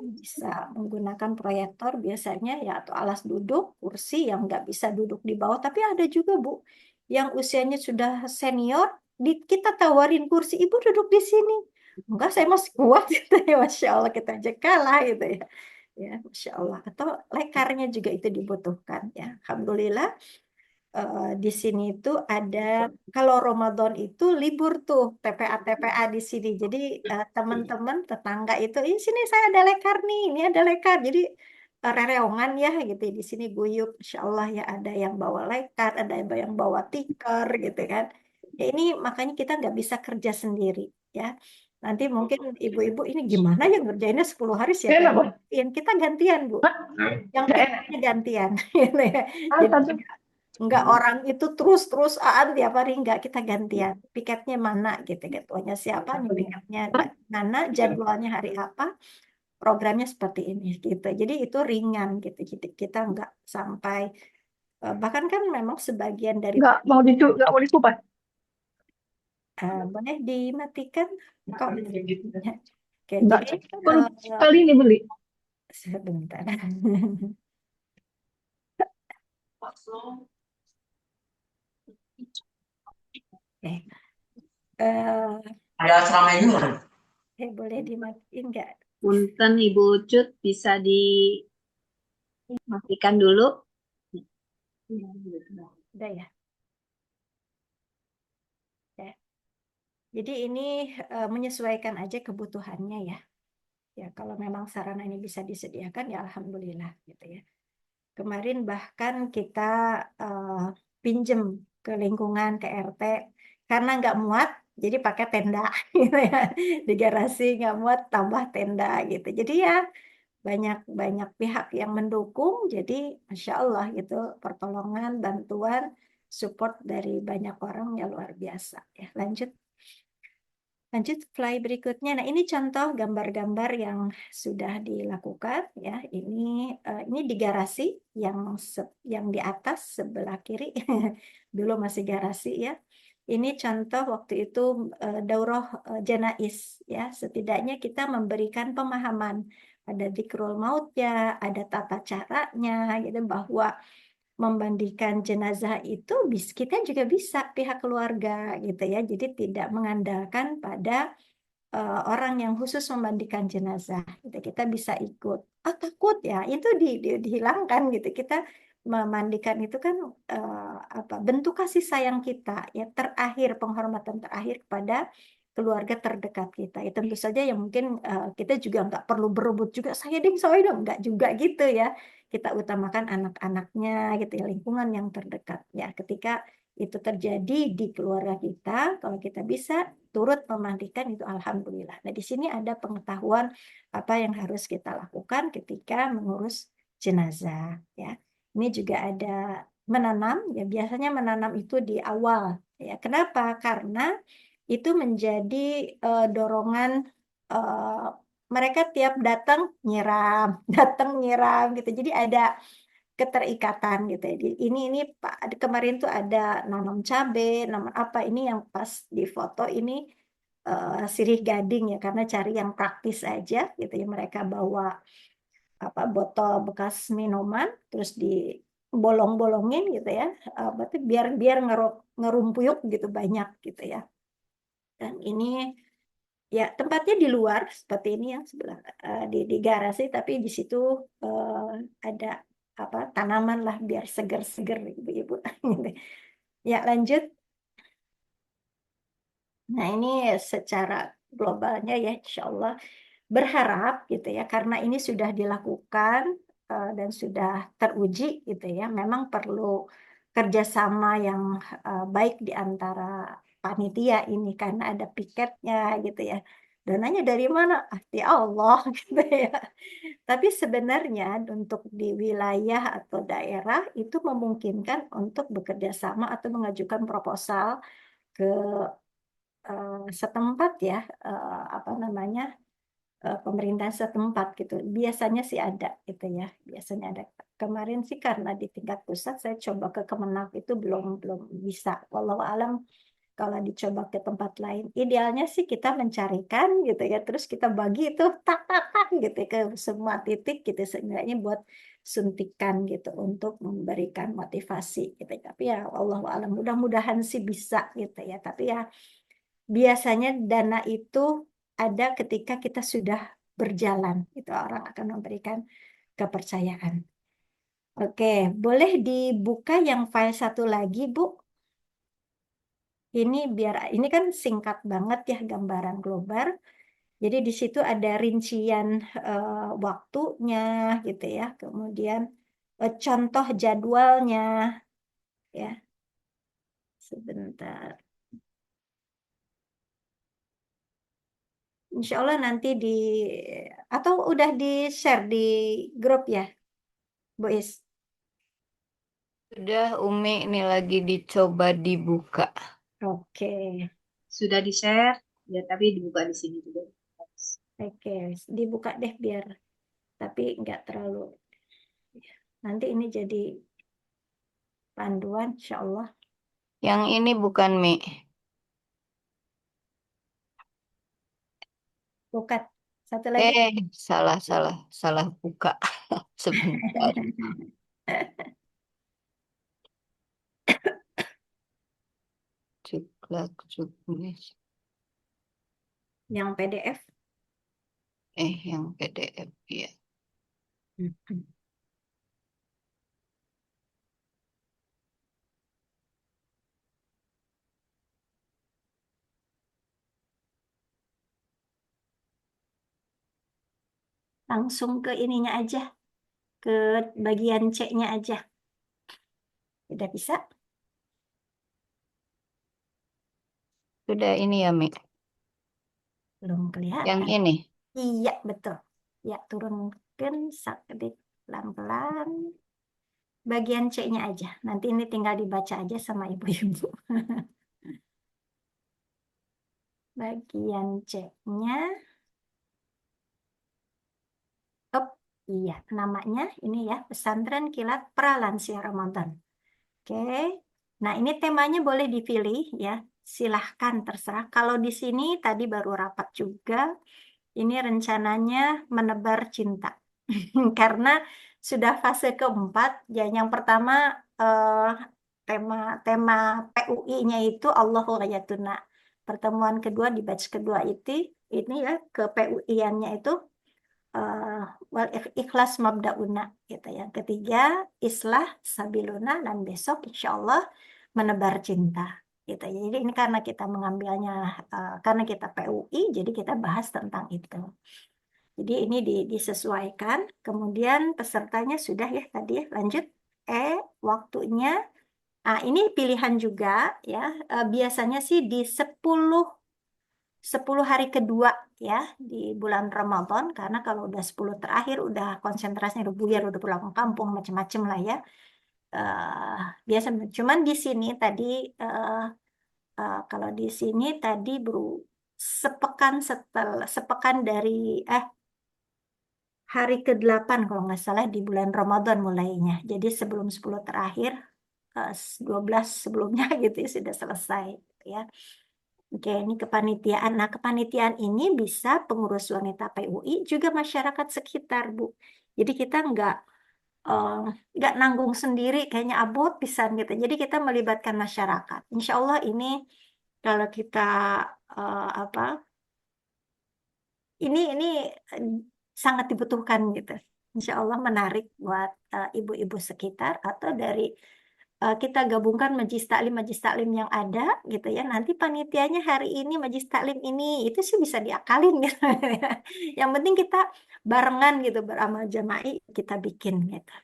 bisa menggunakan proyektor biasanya ya, atau alas duduk, kursi yang nggak bisa duduk di bawah. Tapi ada juga Bu yang usianya sudah senior, kita tawarin kursi, ibu duduk di sini. Enggak, saya masih kuat gitu ya, masya Allah, kita aja kalah gitu ya. Ya, masya Allah. Atau lekarnya juga itu dibutuhkan ya. Alhamdulillah. Di sini itu ada, kalau Ramadan itu libur tuh TPA di sini. Jadi teman-teman tetangga itu, ini sini saya ada lekar nih, ini ada lekar. Jadi rereongan ya gitu. Di sini guyup, insya Allah ya, ada yang bawa lekar, ada yang bawa tikar gitu kan. Ya ini makanya kita nggak bisa kerja sendiri ya. Nanti mungkin ibu-ibu ini gimana ya ngerjainnya 10 hari siapa yang kita gantian Bu. Yang tiketnya gantian gitu ya. Jadi enggak orang itu terus-terusan tiap hari, enggak, kita gantian. Piketnya mana gitu, ketuanya siapa, nih piketnya mana, jadwalnya hari apa, programnya seperti ini gitu. Jadi itu ringan gitu. Jadi kita enggak sampai bahkan kan memang sebagian dari Nggak mau dikupas. boleh dimatikan kok. Oke, Nggak, jadi kali ini beli. sebentar. Oke. Ada asrama juga. Boleh dimatiin nggak? Punten Ibu Cut, bisa dimatikan dulu. Udah ya. Jadi ini menyesuaikan aja kebutuhannya ya. Ya, kalau memang sarana ini bisa disediakan ya alhamdulillah gitu ya. Kemarin bahkan kita pinjem ke lingkungan, ke RT, karena nggak muat, jadi pakai tenda gitu ya. Di garasi nggak muat, tambah tenda gitu. Jadi ya banyak banyak pihak yang mendukung, jadi Masya Allah gitu, pertolongan, bantuan, support dari banyak orang ya luar biasa. Ya, lanjut. Lanjut slide berikutnya. Nah, ini contoh gambar-gambar yang sudah dilakukan ya. Ini di garasi yang di atas sebelah kiri. Dulu masih garasi ya. Ini contoh waktu itu daurah janais ya. Setidaknya kita memberikan pemahaman, ada dzikrul mautnya, ada tata caranya gitu, bahwa membandingkan jenazah itu kita juga bisa pihak keluarga gitu ya. Jadi tidak mengandalkan pada orang yang khusus memandikan jenazah gitu. Kita bisa ikut. Ah, takut ya, itu dihilangkan gitu. Kita memandikan itu kan bentuk kasih sayang kita ya, terakhir, penghormatan terakhir kepada keluarga terdekat kita. Ya tentu saja yang mungkin kita juga nggak perlu berebut juga, saya dong nggak juga gitu ya. Kita utamakan anak-anaknya gitu ya, lingkungan yang terdekat ya. Ketika itu terjadi di keluarga kita, kalau kita bisa turut memandikan itu alhamdulillah. Nah, di sini ada pengetahuan apa yang harus kita lakukan ketika mengurus jenazah ya. Ini juga ada menanam ya, biasanya menanam itu di awal ya. Kenapa? Karena itu menjadi dorongan eh, mereka tiap datang nyiram, datang nyiram gitu. Jadi ada keterikatan gitu ya. Ini Pak kemarin tuh ada nanam cabe, nanam apa ini yang pas di foto ini sirih gading ya, karena cari yang praktis aja gitu ya. Mereka bawa botol bekas minuman terus dibolong-bolongin gitu ya. Berarti biar biar ngerumpuyuk gitu banyak gitu ya. Dan ini ya tempatnya di luar seperti ini yang sebelah di garasi, tapi di situ ada tanaman lah biar seger-seger ibu-ibu. Ya lanjut. Nah ini secara globalnya ya Insya Allah berharap gitu ya, karena ini sudah dilakukan dan sudah teruji gitu ya, memang perlu kerjasama yang baik di antara panitia ini, karena ada piketnya gitu ya. Dananya dari mana? Ah, di Allah gitu ya. Tapi sebenarnya untuk di wilayah atau daerah itu memungkinkan untuk bekerja sama atau mengajukan proposal ke setempat ya, apa namanya, pemerintahan setempat gitu. Biasanya sih ada gitu ya. Biasanya ada. Kemarin sih karena di tingkat pusat saya coba ke Kemenag itu belum belum bisa. Walau alam kalau dicoba ke tempat lain. Idealnya sih kita mencarikan gitu ya. Terus kita bagi itu tak tak tak gitu ya, ke semua titik gitu, seenggaknya buat suntikan gitu untuk memberikan motivasi gitu. Tapi ya Allah alam, mudah-mudahan sih bisa gitu ya. Tapi ya biasanya dana itu ada ketika kita sudah berjalan, itu orang akan memberikan kepercayaan. Oke, boleh dibuka yang file satu lagi, Bu. Ini kan singkat banget ya gambaran global. Jadi di situ ada rincian waktunya gitu ya. Kemudian contoh jadwalnya ya. Sebentar. Insya Allah nanti atau udah di-share di grup ya, Bu Is. Sudah Umi ini lagi dicoba dibuka. Oke, Sudah di-share, ya tapi dibuka di sini juga. oke, dibuka deh biar, tapi nggak terlalu. Nanti ini jadi panduan, Insya Allah. Yang ini bukan Mi. Bukan. Satu lagi. Salah buka. Sebentar. Cuklak, cukmis. Yang PDF. Yang PDF ya. Langsung ke ininya aja, ke bagian C-nya aja. Udah bisa? Sudah ini ya, Mi. Belum Yang kelihatan. ini. Iya, betul. Ya, turunkan sedikit pelan-pelan. Bagian C-nya aja. Nanti ini tinggal dibaca aja sama ibu-ibu. Bagian C-nya. Oh, iya, namanya ini ya, Pesantren Kilat Pralansia Ramadan. Oke. Nah, ini temanya boleh dipilih ya. Silahkan terserah. Kalau di sini tadi baru rapat juga. Ini rencananya menebar cinta. Karena sudah fase keempat. Ya, yang pertama tema tema PUI-nya itu Allahu Ghayatuna. Pertemuan kedua di batch kedua ini ya ke PUI-annya itu wal ikhlas mabdauna gitu ya. Ketiga islah sabiluna dan besok insya Allah menebar cinta gitu ya. Jadi ini karena kita mengambilnya karena kita PUI jadi kita bahas tentang itu. Jadi ini disesuaikan. Kemudian pesertanya sudah ya tadi ya lanjut. Waktunya. Ini pilihan juga ya. Biasanya sih di 10 hari kedua ya di bulan Ramadan karena kalau udah 10 terakhir udah konsentrasinya udah buyar udah pulang kampung macam-macam lah ya. Biasa cuman di sini tadi kalau di sini tadi sepekan dari hari ke-8 kalau nggak salah di bulan Ramadan mulainya. Jadi sebelum 10 terakhir 12 sebelumnya gitu ya, sudah selesai ya. Oke, ini kepanitiaan. Nah, kepanitiaan ini bisa pengurus wanita PUI juga masyarakat sekitar, Bu. Jadi kita nggak nanggung sendiri, kayaknya abot pisan gitu. Jadi kita melibatkan masyarakat. Insya Allah ini kalau kita apa? Ini sangat dibutuhkan gitu. Insya Allah menarik buat ibu-ibu sekitar atau dari kita gabungkan majlis taklim yang ada gitu ya. Nanti panitianya hari ini majlis taklim ini itu sih bisa diakalin gitu. Yang penting kita barengan gitu beramal jama'i kita bikin gitu.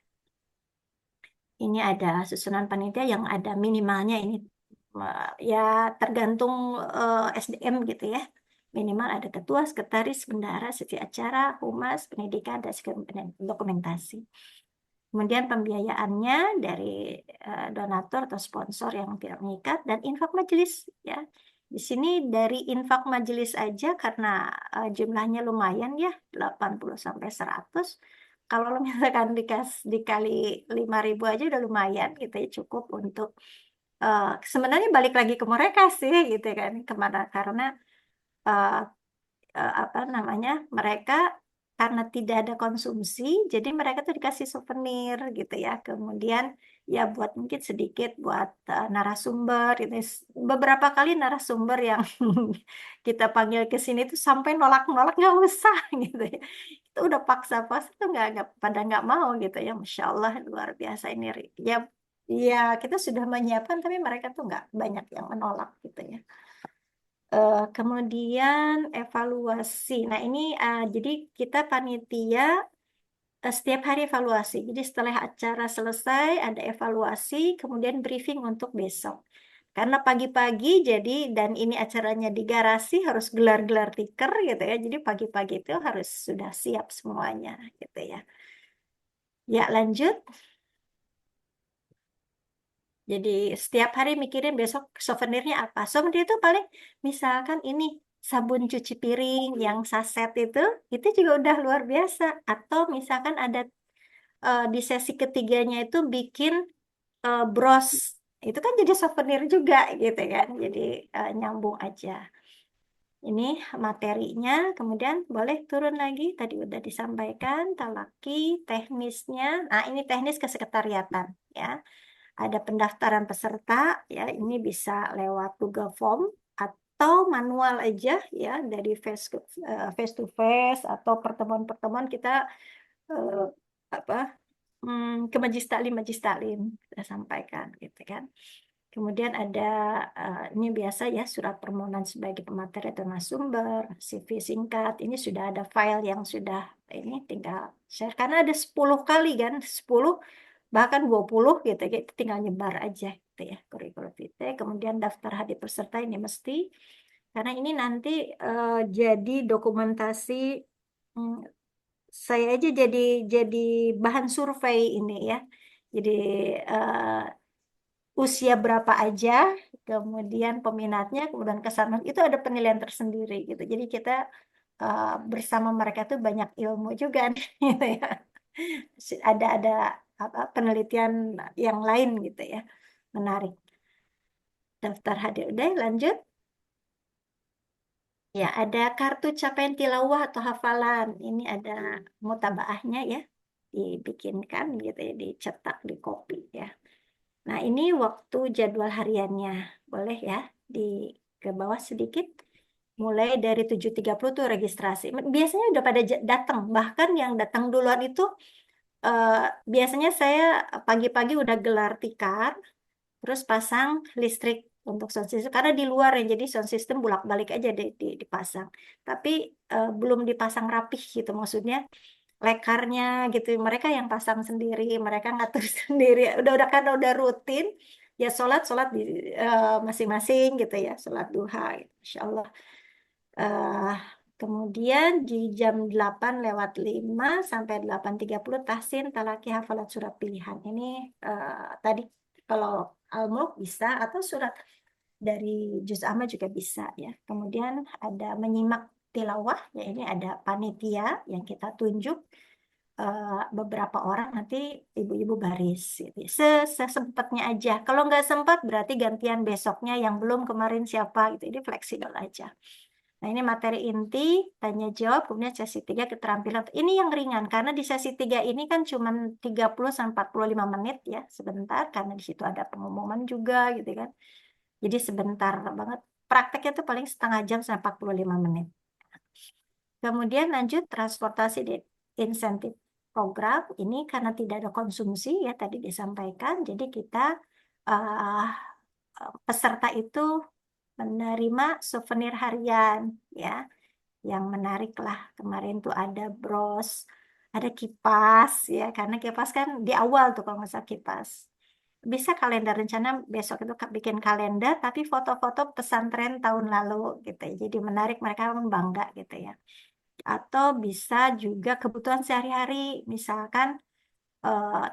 Ini ada susunan panitia yang ada minimalnya ini ya tergantung SDM gitu ya. Minimal ada ketua, sekretaris, bendahara, sesi acara, humas, pendidikan, dan dokumentasi. Kemudian pembiayaannya dari donatur atau sponsor yang tidak mengikat dan infak majelis ya. Di sini dari infak majelis aja karena jumlahnya lumayan ya 80 sampai 100. Kalau misalkan dikali 5.000 aja udah lumayan gitu ya cukup untuk sebenarnya balik lagi ke mereka sih gitu kan kemana karena apa namanya mereka karena tidak ada konsumsi jadi mereka tuh dikasih souvenir gitu ya kemudian ya buat mungkin sedikit buat narasumber gitu beberapa kali narasumber yang kita panggil ke sini tuh sampai nolak-nolak nggak usah gitu ya itu udah paksa-paksa tuh pada nggak mau gitu ya Masya Allah luar biasa ini ya ya kita sudah menyiapkan tapi mereka tuh nggak banyak yang menolak gitu ya. Kemudian evaluasi. Nah, ini jadi kita panitia setiap hari evaluasi. Jadi setelah acara selesai ada evaluasi, kemudian briefing untuk besok. Karena pagi-pagi jadi dan ini acaranya di garasi harus gelar-gelar tikar gitu ya. Jadi pagi-pagi itu harus sudah siap semuanya gitu ya. Ya, lanjut. Jadi setiap hari mikirin besok souvenirnya apa. Souvenir itu paling misalkan ini sabun cuci piring yang saset itu juga udah luar biasa. Atau misalkan ada di sesi ketiganya itu bikin bros. Itu kan jadi souvenir juga gitu kan. Jadi nyambung aja. Ini materinya, kemudian boleh turun lagi. Tadi udah disampaikan, talaki, teknisnya. Nah, ini teknis kesekretariatan ya. Ada pendaftaran peserta ya ini bisa lewat Google Form atau manual aja ya dari face to face atau pertemuan-pertemuan kita apa ke majlis taklim kita sampaikan gitu kan Kemudian ada ini biasa ya, surat permohonan sebagai pemateri atau narasumber, CV singkat. Ini sudah ada file yang sudah ini tinggal share karena ada 10 kali kan, 10 bahkan 20 gitu ya, tinggal nyebar aja gitu ya, kurikulum vitae. Kemudian daftar hadir peserta ini mesti karena ini nanti jadi dokumentasi, saya aja jadi bahan survei ini ya. Jadi usia berapa aja, kemudian peminatnya, kemudian kesamaan itu ada penilaian tersendiri gitu. Jadi kita bersama mereka tuh banyak ilmu juga nih, gitu ya. Ada apa penelitian yang lain gitu ya, menarik. Daftar hadir udah lanjut. Ya, ada kartu capaian tilawah atau hafalan. Ini ada mutabaahnya ya, dibikinkan gitu ya, dicetak, di copy ya. Nah, ini waktu jadwal hariannya. Boleh ya, ke bawah sedikit. Mulai dari 7.30 tuh registrasi. Biasanya udah pada datang. Bahkan yang datang duluan itu, biasanya saya pagi-pagi udah gelar tikar, terus pasang listrik untuk sound system. Karena di luar ya, jadi sound system bolak-balik aja dipasang. Tapi belum dipasang rapih gitu, maksudnya lekarnya gitu mereka yang pasang sendiri, mereka ngatur sendiri, udah kan udah rutin ya, sholat di masing-masing gitu ya, sholat duha gitu. Insya Allah. Kemudian di jam 8:05 sampai 8:30 tahsin talaki hafalat surat pilihan. Ini tadi kalau al-mulk bisa atau surat dari juz amma juga bisa ya. Kemudian ada menyimak tilawah ya, ini ada panitia yang kita tunjuk beberapa orang, nanti ibu-ibu baris gitu. Sesempatnya aja. Kalau nggak sempat berarti gantian besoknya yang belum kemarin siapa gitu. Ini fleksibel aja. Nah, ini materi inti, tanya jawab, kemudian sesi 3 keterampilan. Ini yang ringan karena di sesi 3 ini kan cuma 30-45 menit ya, sebentar karena di situ ada pengumuman juga gitu kan. Jadi sebentar banget. Prakteknya itu paling setengah jam sampai 45 menit. Kemudian lanjut transportasi di insentif program. Ini karena tidak ada konsumsi ya tadi disampaikan. Jadi kita peserta itu menerima souvenir harian ya, yang menarik lah. Kemarin tuh ada bros, ada kipas ya, karena kipas kan di awal tuh kalau nggak salah kipas. Bisa kalender, rencana besok itu bikin kalender tapi foto-foto pesantren tahun lalu gitu ya. Jadi menarik, mereka bangga gitu ya. Atau bisa juga kebutuhan sehari-hari, misalkan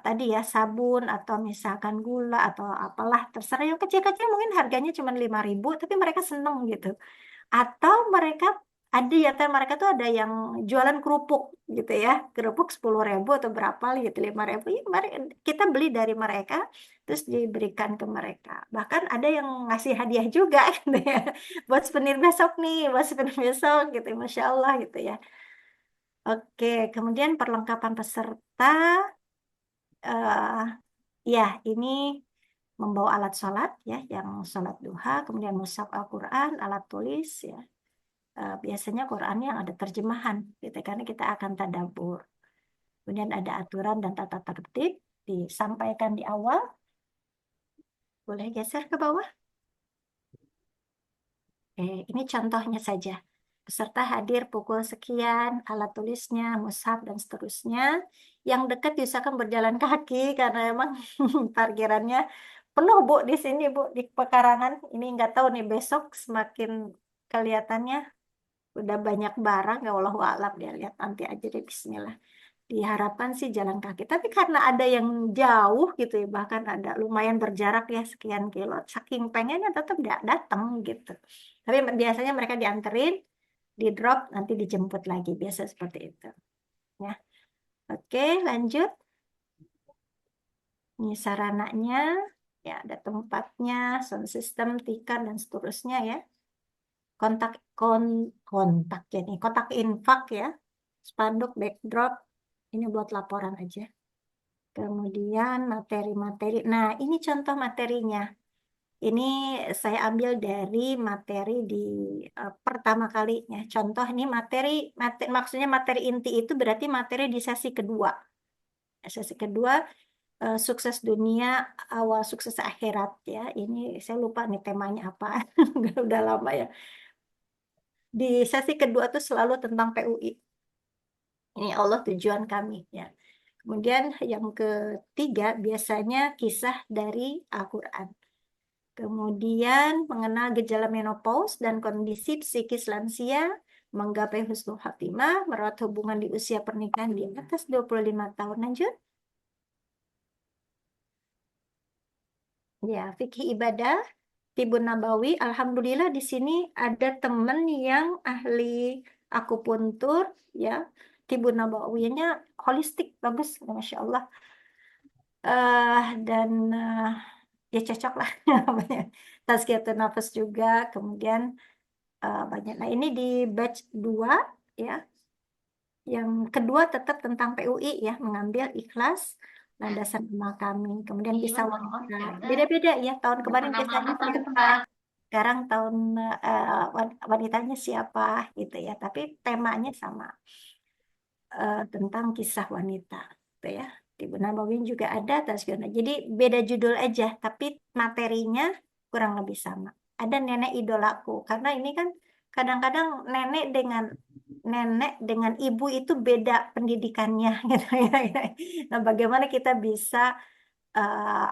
tadi ya sabun atau misalkan gula atau apalah, terserah yang kecil-kecil mungkin harganya cuma 5.000 tapi mereka seneng gitu. Atau mereka ada ya, mereka tuh ada yang jualan kerupuk gitu ya, kerupuk 10.000 atau berapa gitu, 5.000 ya, mari kita beli dari mereka terus diberikan ke mereka. Bahkan ada yang ngasih hadiah juga gitu ya, buat souvenir besok nih, buat souvenir besok gitu, Masya Allah gitu ya. Oke, kemudian perlengkapan peserta, ya ini membawa alat sholat ya, yang sholat duha, kemudian mushaf Al-Quran, alat tulis ya. Biasanya Quran yang ada terjemahan gitu, karena kita akan tadabbur. Kemudian ada aturan dan tata tertib disampaikan di awal. Boleh geser ke bawah. Ini contohnya saja. Peserta hadir pukul sekian, alat tulisnya, mushaf dan seterusnya. Yang dekat usahakan berjalan kaki karena memang parkirannya penuh Bu di sini Bu, di pekarangan. Ini nggak tahu nih besok semakin kelihatannya udah banyak barang ya, wallahu a'lam, dia lihat nanti aja deh, bismillah. Diharapkan sih jalan kaki, tapi karena ada yang jauh gitu ya, bahkan ada lumayan berjarak ya sekian kilo, saking pengennya tetap nggak datang gitu. Tapi biasanya mereka dianterin, di drop, nanti dijemput lagi, biasa seperti itu ya. Oke, lanjut. Ini sarananya ya, ada tempatnya, sound system, tikar dan seterusnya ya. Kontak ya nih, kontak infak ya, spanduk, backdrop, ini buat laporan aja. Kemudian materi-materi, nah ini contoh materinya. Ini saya ambil dari materi di pertama kalinya. Contoh ini materi, maksudnya materi inti itu berarti materi di sesi kedua. Sesi kedua sukses dunia, awal sukses akhirat ya. Ini saya lupa nih temanya apa. Udah lama ya. Di sesi kedua tuh selalu tentang PUI. Ini Allah tujuan kami ya. Kemudian yang ketiga biasanya kisah dari Al-Quran. Kemudian mengenal gejala menopause dan kondisi psikis lansia, menggapai husnul khatimah, merawat hubungan di usia pernikahan di atas 25 tahun. Lanjut. Ya, fikih ibadah, Tibun Nabawi. Alhamdulillah di sini ada teman yang ahli akupuntur, ya. Tibun Nabawinya holistik, bagus, Masya Allah. Dan ya cocok lah namanya. Tazkiyatun nafas juga, kemudian banyak. Nah ini di batch 2 ya. Yang kedua tetap tentang PUI ya, mengambil ikhlas landasan amal kami. Kemudian bisa wanita. Beda-beda ya. Tahun kemarin kisahnya siapa, sekarang tahun wanitanya siapa gitu ya. Tapi temanya sama, tentang kisah wanita gitu ya. Di Nabawi juga ada Tazkiyah. Jadi beda judul aja, tapi materinya kurang lebih sama. Ada nenek idolaku, karena ini kan kadang-kadang nenek dengan ibu itu beda pendidikannya gitu ya. Nah, bagaimana kita bisa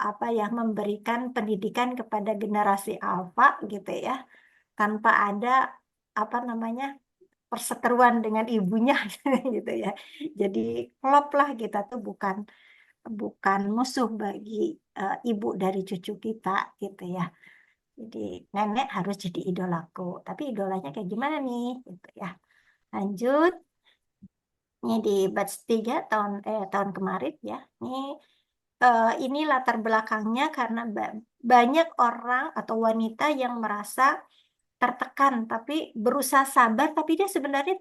apa ya, memberikan pendidikan kepada generasi alfa gitu ya, tanpa ada apa namanya perseteruan dengan ibunya gitu ya. Jadi klop lah, kita tuh bukan musuh bagi ibu dari cucu kita gitu ya. Jadi nenek harus jadi idolaku, tapi idolanya kayak gimana nih gitu ya. Lanjut. Ini di batch 3 tahun kemarin ya. Ini latar belakangnya karena banyak orang atau wanita yang merasa tertekan tapi berusaha sabar, tapi dia sebenarnya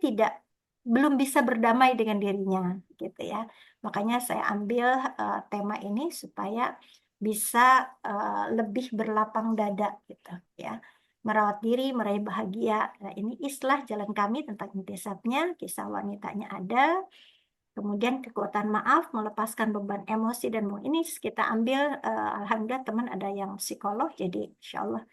belum bisa berdamai dengan dirinya gitu ya. Makanya saya ambil tema ini supaya bisa lebih berlapang dada gitu ya. Merawat diri, meraih bahagia. Nah, ini islah jalan kami tentang intisabnya, kisah wanitanya ada. Kemudian kekuatan maaf, melepaskan beban emosi dan ini kita ambil, alhamdulillah teman ada yang psikolog, jadi insya Allah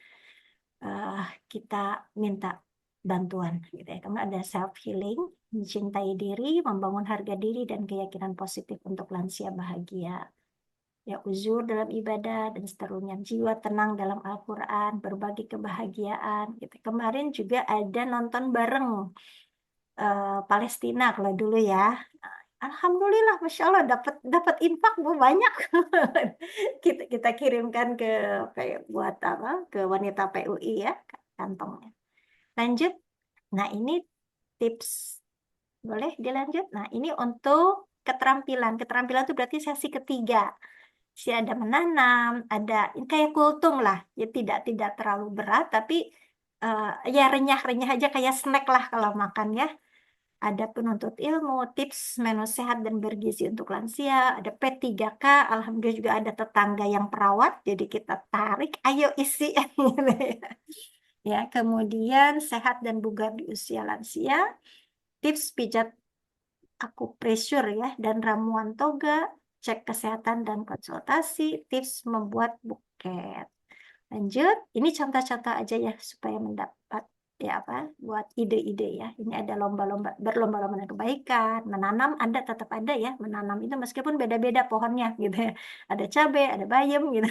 kita minta bantuan gitu ya. Kemudian ada self healing, mencintai diri, membangun harga diri dan keyakinan positif untuk lansia bahagia. Ya, uzur dalam ibadah dan seterusnya, jiwa tenang dalam Al-Quran, berbagi kebahagiaan gitu. Kemarin juga ada nonton bareng Palestina kalau dulu ya. Alhamdulillah, Masya Allah dapat infak Bu, banyak. Kita kirimkan buat apa, ke wanita PUI ya, kantongnya. Lanjut. Nah ini tips, boleh dilanjut. Nah ini untuk keterampilan itu berarti sesi ketiga. Ada menanam, ada kayak kultum lah, ya tidak terlalu berat, tapi ya renyah-renyah aja kayak snack lah kalau makan ya. Ada penuntut ilmu, tips menu sehat dan bergizi untuk lansia, ada P3K, alhamdulillah juga ada tetangga yang perawat, jadi kita tarik, ayo isi. Ya, kemudian sehat dan bugar di usia lansia, tips pijat akupresur ya, dan ramuan toga, cek kesehatan dan konsultasi, tips membuat buket. Lanjut, ini contoh-contoh aja ya supaya mendapat ya apa, buat ide-ide ya. Ini ada berlomba-lomba dengan kebaikan, menanam ada, tetap ada ya, menanam itu meskipun beda-beda pohonnya gitu ya. Ada cabai, ada bayam gitu.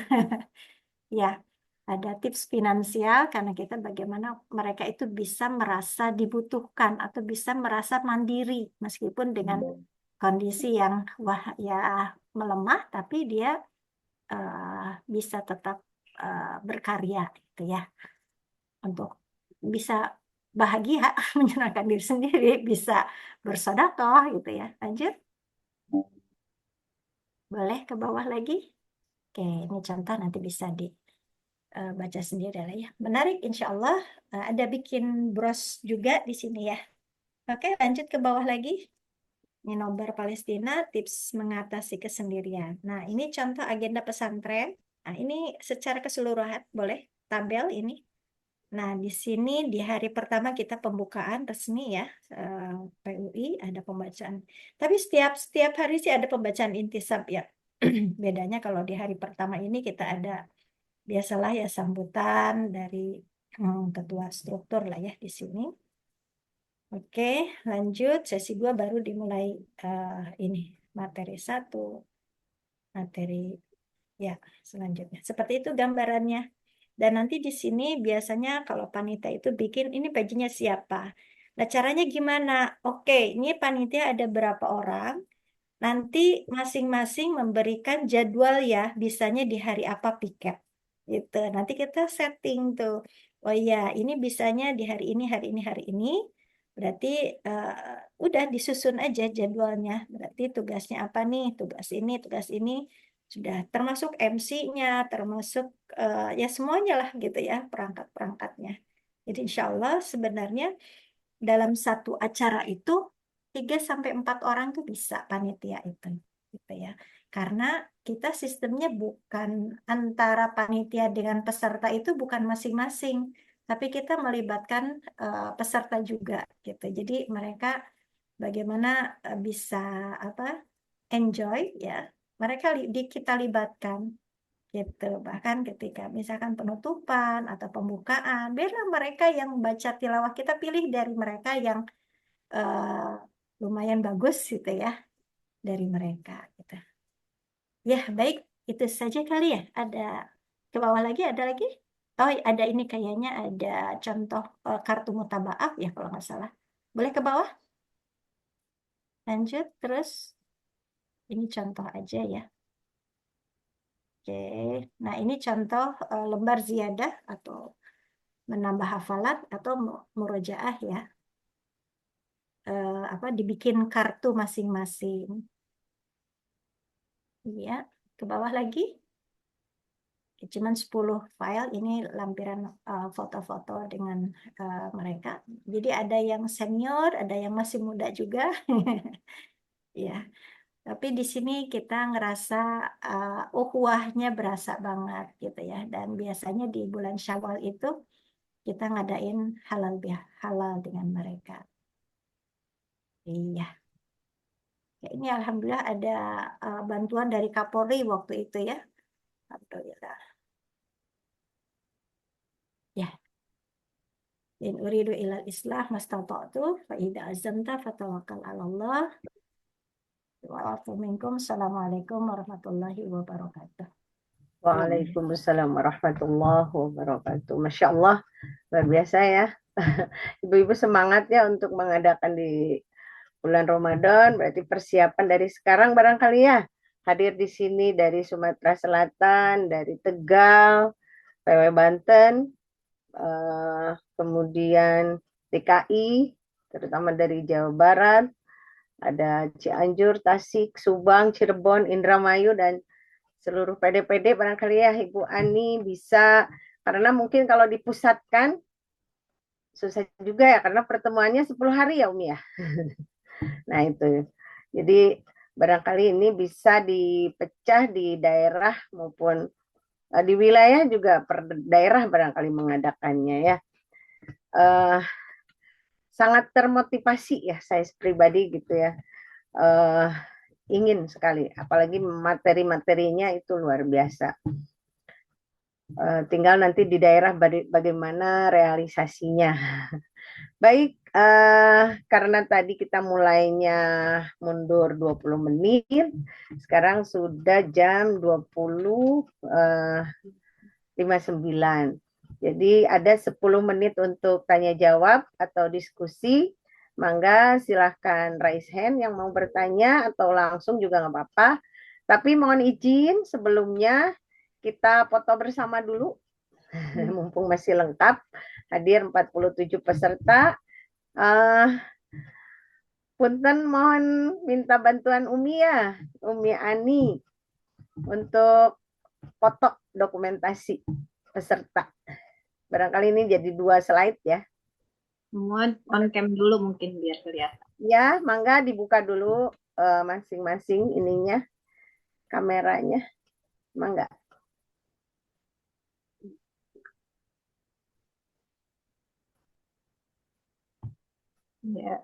Ya, ada tips finansial karena kita bagaimana mereka itu bisa merasa dibutuhkan atau bisa merasa mandiri meskipun dengan kondisi yang ya melemah, tapi dia bisa tetap berkarya gitu ya, untuk bisa bahagia menyenangkan diri sendiri, bisa bersedekah gitu ya. Lanjut, boleh ke bawah lagi. Oke, ini contoh, nanti bisa dibaca sendiri lah ya. Menarik, insya Allah. Ada bikin bros juga di sini ya. Oke, lanjut ke bawah lagi. Ini nomor Palestina, tips mengatasi kesendirian. Nah, ini contoh agenda pesantren. Nah, ini secara keseluruhan, boleh tabel ini. Nah, di sini di hari pertama kita pembukaan resmi ya, PUI ada pembacaan. Tapi setiap hari sih ada pembacaan intisab ya. Bedanya kalau di hari pertama ini kita ada biasalah ya sambutan dari ketua struktur lah ya di sini. Oke, lanjut sesi 2 baru dimulai ini materi 1, materi ya selanjutnya. Seperti itu gambarannya. Dan nanti di sini biasanya kalau panitia itu bikin ini bajunya siapa. Nah, caranya gimana? Oke, ini panitia ada berapa orang? Nanti masing-masing memberikan jadwal ya, bisanya di hari apa piket. Gitu. Nanti kita setting tuh. Oh iya, ini bisanya di hari ini, hari ini, hari ini. Berarti udah disusun aja jadwalnya. Berarti tugasnya apa nih? Tugas ini. Sudah termasuk MC-nya, termasuk ya semuanya lah gitu ya, perangkat-perangkatnya. Jadi insya Allah sebenarnya dalam satu acara itu 3 sampai 4 orang tuh bisa panitia itu, gitu ya. Karena kita sistemnya bukan antara panitia dengan peserta itu bukan masing-masing, tapi kita melibatkan peserta juga, gitu. Jadi mereka bagaimana bisa apa enjoy ya, mereka kita libatkan gitu. Bahkan ketika misalkan penutupan atau pembukaan, biarlah mereka yang baca tilawah kita pilih dari mereka yang lumayan bagus gitu ya dari mereka gitu. Ya, baik, itu saja kali ya. Ada ke bawah lagi, ada lagi? Oh, ada ini kayaknya ada contoh kartu mutabaah ya kalau nggak salah. Boleh ke bawah? Lanjut, terus ini contoh aja ya. Oke, nah ini contoh lembar ziyadah atau menambah hafalat atau murojaah ya. Apa dibikin kartu masing-masing. Iya, ke bawah lagi. Cuman 10 file ini lampiran foto-foto dengan mereka. Jadi ada yang senior, ada yang masih muda juga. Ya, tapi di sini kita ngerasa ukhuwahnya berasa banget gitu ya. Dan biasanya di bulan Syawal itu kita ngadain halal dengan mereka. Iya. Ya, ini alhamdulillah ada bantuan dari Kapolri waktu itu ya. Alhamdulillah. Ya. In uridu ilal islah mastata'tu fa idza azamta fatawakkal 'ala Allah. Wa'afu minkum. Assalamualaikum warahmatullahi wabarakatuh. Waalaikumsalam warahmatullahi wabarakatuh. Masya Allah, luar biasa ya. Ibu-ibu semangat ya untuk mengadakan di bulan Ramadan, berarti persiapan dari sekarang barangkali ya. Hadir di sini dari Sumatera Selatan, dari Tegal, PW Banten, kemudian DKI, terutama dari Jawa Barat, ada Cianjur, Tasik, Subang, Cirebon, Indramayu, dan seluruh PD-PD barangkali ya Ibu Ani bisa, karena mungkin kalau dipusatkan susah juga ya, karena pertemuannya 10 hari ya Umi ya. Nah itu, jadi barangkali ini bisa dipecah di daerah maupun di wilayah juga per daerah barangkali mengadakannya ya. Sangat termotivasi ya saya pribadi gitu ya. Ingin sekali, apalagi materi-materinya itu luar biasa. Tinggal nanti di daerah bagaimana realisasinya. Baik, karena tadi kita mulainya mundur 20 menit, sekarang sudah jam 20.59. Jadi ada 10 menit untuk tanya jawab atau diskusi. Mangga silahkan raise hand yang mau bertanya atau langsung juga nggak apa-apa. Tapi mohon izin sebelumnya kita foto bersama dulu. Mumpung masih lengkap. Hadir 47 peserta. Punten mohon minta bantuan Umi ya. Umi Ani. Untuk foto dokumentasi peserta. Barangkali ini jadi 2 slide ya. Semua on cam dulu mungkin biar kelihatan. Ya, mangga dibuka dulu masing-masing ininya, kameranya. Mangga. Ya.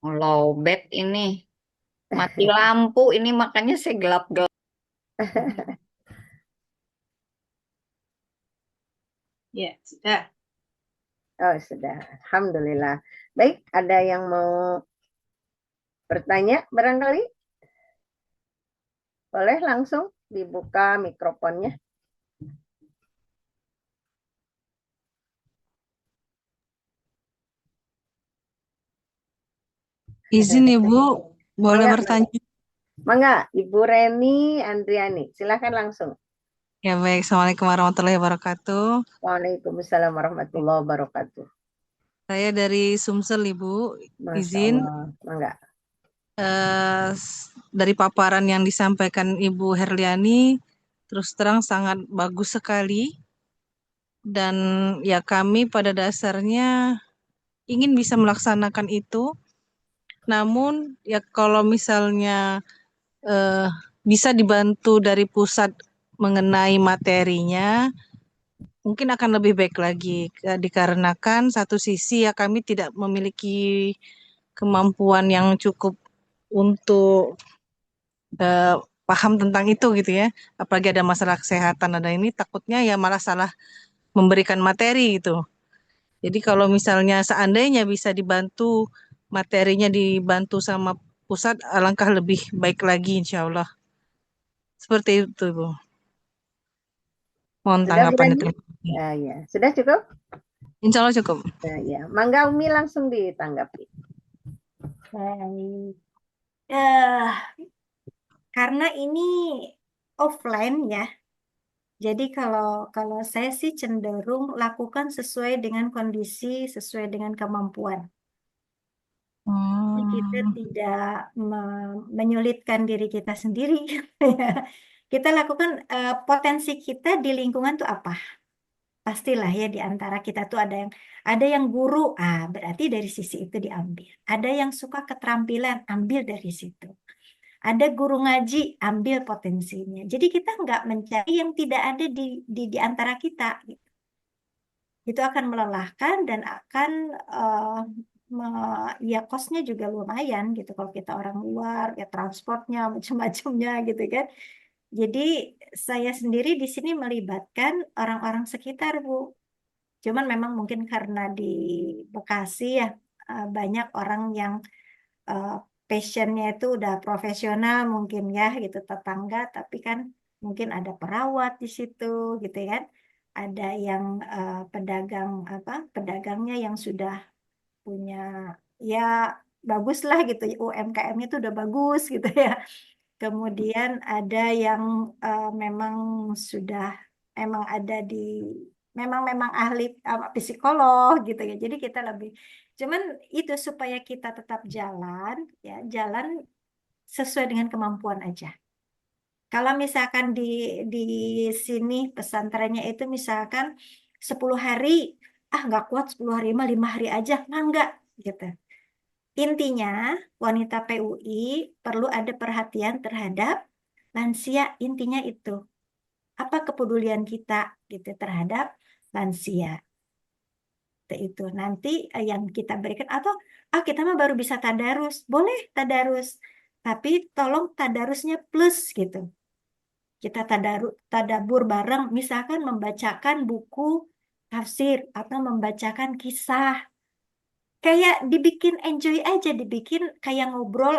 Low back ini. Mati lampu ini makanya saya gelap-gelap. Ya, sudah. Oh, sudah. Alhamdulillah. Baik, ada yang mau bertanya barangkali? Boleh langsung dibuka mikrofonnya. Izin Ibu, boleh Mangga, bertanya? mangga, Ibu Reni Andriani. Silakan langsung. Ya baik, Assalamualaikum warahmatullahi wabarakatuh. Waalaikumsalam warahmatullahi wabarakatuh. Saya dari Sumsel Ibu, Masya izin Allah. Mangga. dari paparan yang disampaikan Ibu Herliani, terus terang sangat bagus sekali. Dan ya kami pada dasarnya ingin bisa melaksanakan itu. Namun ya kalau misalnya bisa dibantu dari pusat mengenai materinya, mungkin akan lebih baik lagi. Dikarenakan satu sisi ya kami tidak memiliki kemampuan yang cukup untuk paham tentang itu gitu ya. Apalagi ada masalah kesehatan ada ini, takutnya ya malah salah memberikan materi gitu. Jadi kalau misalnya seandainya bisa dibantu, materinya dibantu sama pusat, alangkah lebih baik lagi insya Allah. Seperti itu, Bu. Mohon Sudah, Bu tanggapannya. Reni? Terima kasih. Ya. Sudah cukup? Insya Allah cukup. Ya. Mangga Umi langsung ditanggapi. Baik. Karena ini offline ya. Jadi kalau saya sih cenderung lakukan sesuai dengan kondisi, sesuai dengan kemampuan. Jadi kita tidak menyulitkan diri kita sendiri. Kita lakukan potensi kita di lingkungan tuh apa? Pastilah ya di antara kita tuh ada yang guru, berarti dari sisi itu diambil. Ada yang suka keterampilan, ambil dari situ. Ada guru ngaji, ambil potensinya. Jadi kita nggak mencari yang tidak ada di antara kita. Gitu. Itu akan melelahkan dan akan ya kosnya juga lumayan gitu kalau kita orang luar ya transportnya macam-macamnya gitu kan. Jadi saya sendiri di sini melibatkan orang-orang sekitar, Bu. Cuman memang mungkin karena di Bekasi ya banyak orang yang uh, passionnya itu udah profesional mungkin ya gitu tetangga, tapi kan mungkin ada perawat di situ gitu kan. Ada yang pedagang pedagangnya yang sudah punya ya bagus lah gitu UMKM-nya itu udah bagus gitu ya. Kemudian ada yang memang sudah emang ada di memang ahli psikolog gitu ya. Jadi kita lebih cuman itu supaya kita tetap jalan ya, jalan sesuai dengan kemampuan aja. Kalau misalkan di sini pesantrennya itu misalkan 10 hari, nggak kuat 10 hari mah 5 hari aja, nah enggak gitu. Intinya, wanita PUI perlu ada perhatian terhadap lansia. Intinya itu. Apa kepedulian kita gitu terhadap lansia. Itu nanti yang kita berikan atau kita mah baru bisa tadarus. Boleh tadarus. Tapi tolong tadarusnya plus gitu. Kita tadabur bareng misalkan membacakan buku tafsir atau membacakan kisah kayak dibikin enjoy aja, dibikin kayak ngobrol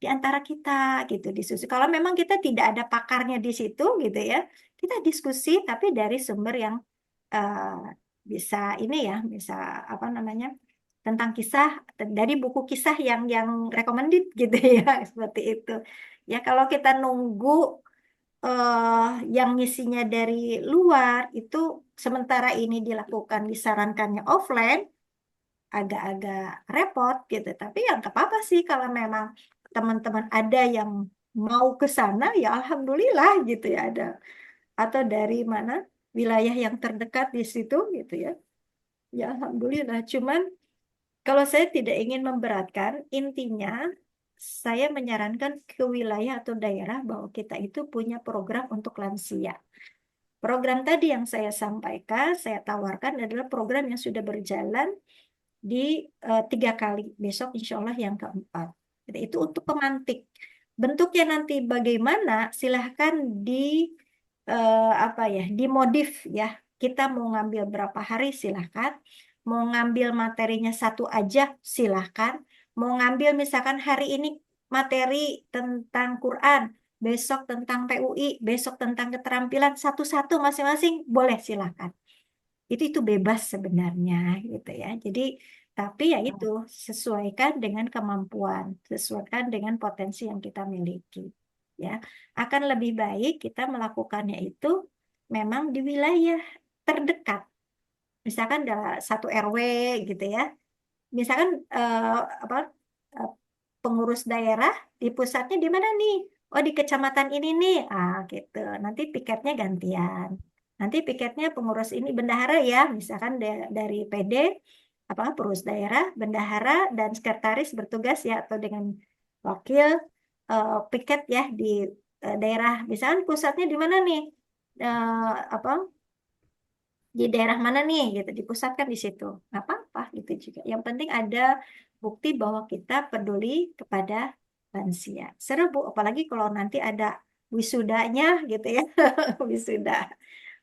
di antara kita gitu diskusi. Kalau memang kita tidak ada pakarnya di situ gitu ya, kita diskusi tapi dari sumber yang eh, bisa ini ya, bisa apa namanya tentang kisah dari buku kisah yang recommended gitu ya, seperti itu. Ya kalau kita nunggu eh yang ngisinya dari luar itu sementara ini dilakukan disarankannya offline agak-agak repot gitu. Tapi yang nggak apa-apa sih kalau memang teman-teman ada yang mau ke sana ya alhamdulillah gitu ya ada. Atau dari mana wilayah yang terdekat di situ gitu ya. Ya alhamdulillah. Cuman kalau saya tidak ingin memberatkan, intinya saya menyarankan ke wilayah atau daerah bahwa kita itu punya program untuk lansia. Program tadi yang saya sampaikan, saya tawarkan adalah program yang sudah berjalan di 3 kali. Besok insya Allah yang keempat. Itu untuk pemantik. Bentuknya nanti bagaimana, silahkan dimodif ya. Kita mau ngambil berapa hari silahkan. Mau ngambil materinya satu aja silahkan. Mau ngambil misalkan hari ini materi tentang Quran, besok tentang PUI, besok tentang keterampilan, satu-satu masing-masing boleh silahkan. Itu bebas sebenarnya gitu ya. Jadi tapi ya itu sesuaikan dengan kemampuan, sesuaikan dengan potensi yang kita miliki. Ya, akan lebih baik kita melakukannya itu memang di wilayah terdekat. Misalkan satu RW gitu ya. Misalkan apa eh, pengurus daerah di pusatnya di mana nih? Oh, di kecamatan ini nih. Gitu. Nanti piketnya gantian. Nanti piketnya pengurus ini bendahara ya, misalkan dari PD apa pengurus daerah, bendahara dan sekretaris bertugas ya atau dengan wakil piket ya di daerah. Misalkan pusatnya di mana nih? Apa di daerah mana nih gitu dipusatkan di situ nggak apa-apa gitu juga yang penting ada bukti bahwa kita peduli kepada lansia seru Bu apalagi kalau nanti ada wisudanya gitu ya wisuda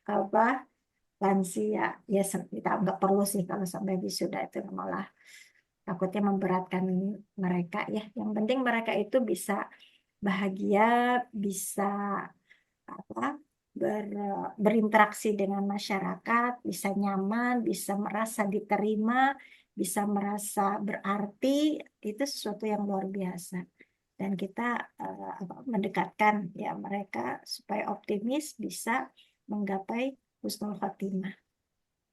apa lansia ya kita nggak perlu sih kalau sampai wisuda itu malah takutnya memberatkan mereka ya yang penting mereka itu bisa bahagia bisa apa berinteraksi dengan masyarakat, bisa nyaman, bisa merasa diterima, bisa merasa berarti, itu sesuatu yang luar biasa. Dan kita mendekatkan ya mereka supaya optimis bisa menggapai husnul khotimah.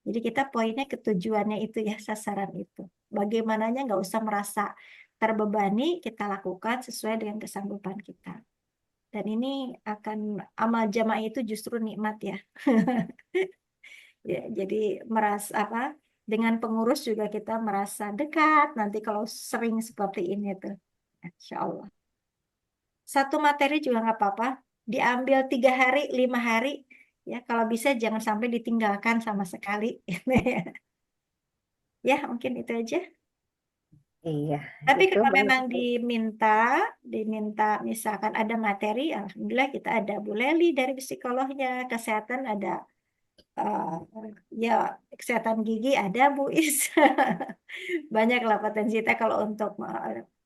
Jadi kita poinnya ketujuannya itu ya sasaran itu. Bagaimananya nggak usah merasa terbebani, kita lakukan sesuai dengan kesanggupan kita. Dan ini akan amal jamaah itu justru nikmat ya. Ya, jadi merasa apa? Dengan pengurus juga kita merasa dekat. Nanti kalau sering seperti ini tuh, Insya Allah. Satu materi juga nggak apa-apa. Diambil 3 hari, 5 hari. Ya, kalau bisa jangan sampai ditinggalkan sama sekali. Ya, mungkin itu aja. Iya, Tapi itu kalau banyak. memang diminta misalkan ada materi, alhamdulillah kita ada Bu Leli dari psikolognya, kesehatan ada eh, ya kesehatan gigi ada Bu Is. Banyaklah potensi kita kalau untuk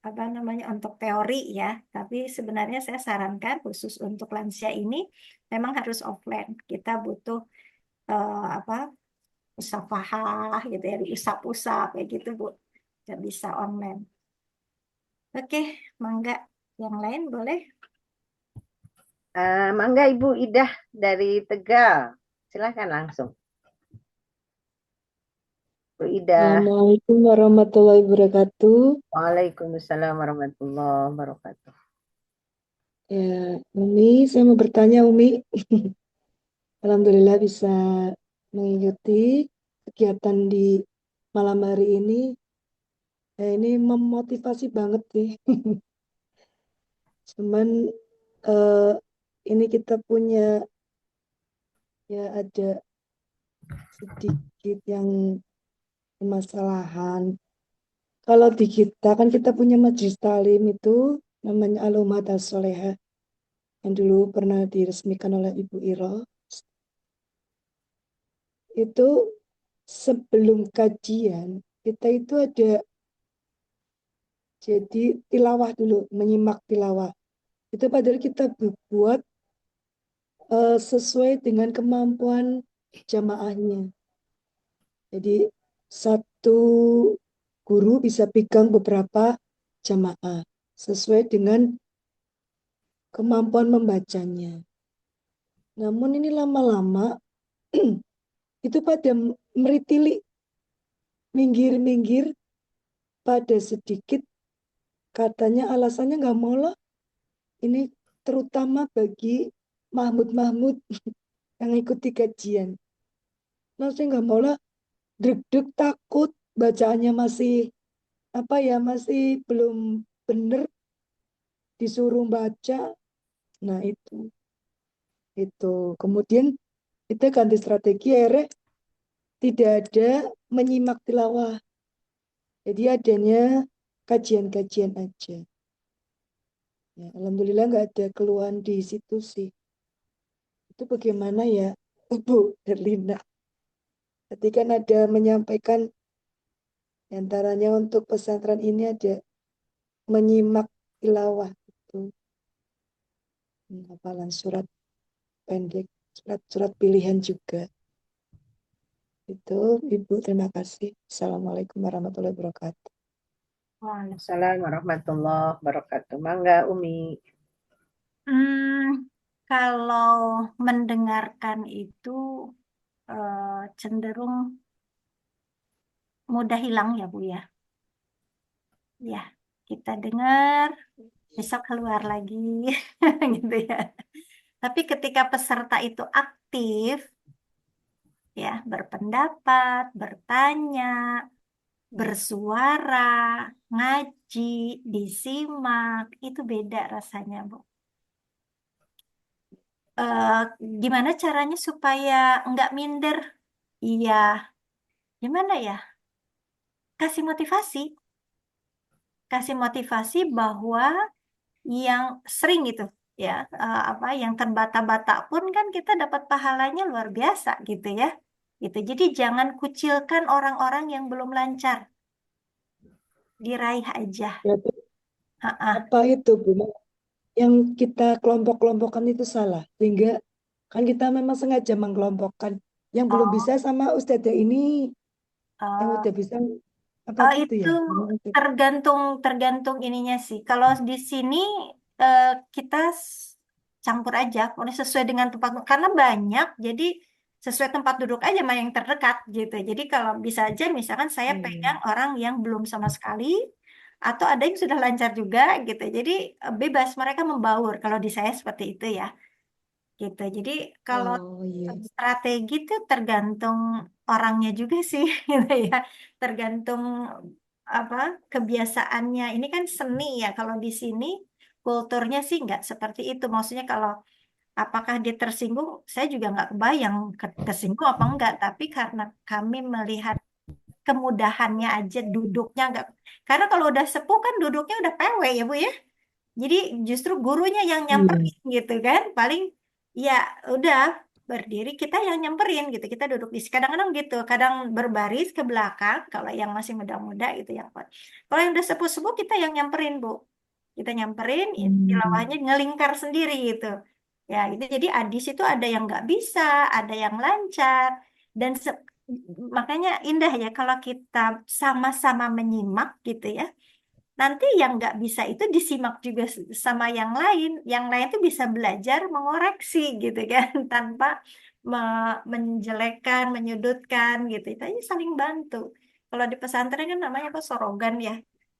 apa namanya untuk teori ya. Tapi sebenarnya saya sarankan khusus untuk lansia ini memang harus offline. Kita butuh apa musafahah gitu ya, usap-usap kayak gitu Bu. Nggak bisa online. Oke, mangga. Yang lain boleh? Mangga Ibu Idah dari Tegal. Silahkan langsung. Bu Idah. Assalamualaikum warahmatullahi wabarakatuh. Waalaikumsalam warahmatullahi wabarakatuh. Ya, Umi, saya mau bertanya, Umi. Alhamdulillah bisa mengikuti kegiatan di malam hari ini. Ya, ini memotivasi banget sih. Cuman ini kita punya ya ada sedikit yang permasalahan. Kalau di kita kan kita punya majelis talim itu namanya Al-Ummahat As-Sholehah yang dulu pernah diresmikan oleh Ibu Iro. Itu sebelum kajian kita itu ada jadi tilawah dulu, menyimak tilawah. Itu padahal kita buat sesuai dengan kemampuan jamaahnya. Jadi satu guru bisa pegang beberapa jamaah sesuai dengan kemampuan membacanya. Namun ini lama-lama itu pada meritili, minggir-minggir, pada sedikit katanya alasannya nggak mau lah. Ini terutama bagi Mahmud yang ikuti kajian. Nah, saya nggak mau lah, deg-deg takut, bacaannya masih masih belum bener, disuruh baca. Nah itu kemudian kita ganti strategi, akhirnya tidak ada menyimak tilawah, jadi adanya kajian-kajian aja. Ya, alhamdulillah nggak ada keluhan di situ sih. Itu bagaimana ya, Bu Herlina? Tadi kan ada menyampaikan antaranya untuk pesantren ini ada menyimak tilawah itu, hafalan surat pendek, surat-surat pilihan juga. Itu Ibu, terima kasih. Assalamualaikum warahmatullahi wabarakatuh. Assalamualaikum warahmatullahi wabarakatuh. Mangga Umi. Kalau mendengarkan itu cenderung mudah hilang ya Bu ya. Ya, kita dengar, besok keluar lagi gitu ya. Tapi ketika peserta itu aktif, ya berpendapat, bertanya, bersuara, ngaji, disimak, itu beda rasanya, Bu. Gimana caranya supaya nggak minder? Iya, gimana ya? Kasih motivasi bahwa yang sering gitu, ya, yang terbata-bata pun kan kita dapat pahalanya luar biasa gitu ya. Gitu. Jadi jangan kucilkan orang-orang yang belum lancar, diraih aja. Berarti Ha-ah. apa itu, Bu? Yang kita kelompok-kelompokkan itu salah. Sehingga kan kita memang sengaja mengkelompokkan. Yang belum Oh, bisa sama Ustazah ini, yang oh, udah bisa apa oh, gitu itu ya? tergantung ininya sih. Kalau di sini eh, kita campur aja, pokoknya sesuai dengan tempat karena banyak, jadi sesuai tempat duduk aja sama yang terdekat gitu. Jadi kalau bisa aja, misalkan saya pegang orang yang belum sama sekali, atau ada yang sudah lancar juga gitu. Jadi bebas mereka membaur. Kalau di saya seperti itu ya, gitu. Jadi kalau Oh iya. strategi itu tergantung orangnya juga sih, gitu ya. Tergantung apa kebiasaannya. Ini kan seni ya. Kalau di sini kulturnya sih nggak seperti itu. Maksudnya kalau apakah dia tersinggung, saya juga nggak kebayang kesinggung apa enggak. Tapi karena kami melihat kemudahannya aja duduknya nggak. Karena kalau udah sepuh kan duduknya udah PW ya Bu ya. Jadi justru gurunya yang Iya. nyamperin gitu kan. Paling ya udah berdiri kita yang nyamperin gitu. Kita duduk di kadang-kadang gitu. Kadang berbaris ke belakang kalau yang masih muda-muda gitu ya. Kalau yang udah sepuh-sepuh kita yang nyamperin Bu. Kita nyamperin tilawahnya ngelingkar sendiri gitu. Ya gitu. Jadi adis itu ada yang nggak bisa, ada yang lancar dan makanya indah ya kalau kita sama-sama menyimak gitu ya. Nanti yang nggak bisa itu disimak juga sama yang lain. Yang lain tuh bisa belajar mengoreksi gitu kan, tanpa menjelekkan, menyudutkan gitu. Itu aja saling bantu. Kalau di pesantren kan namanya apa sorogan ya.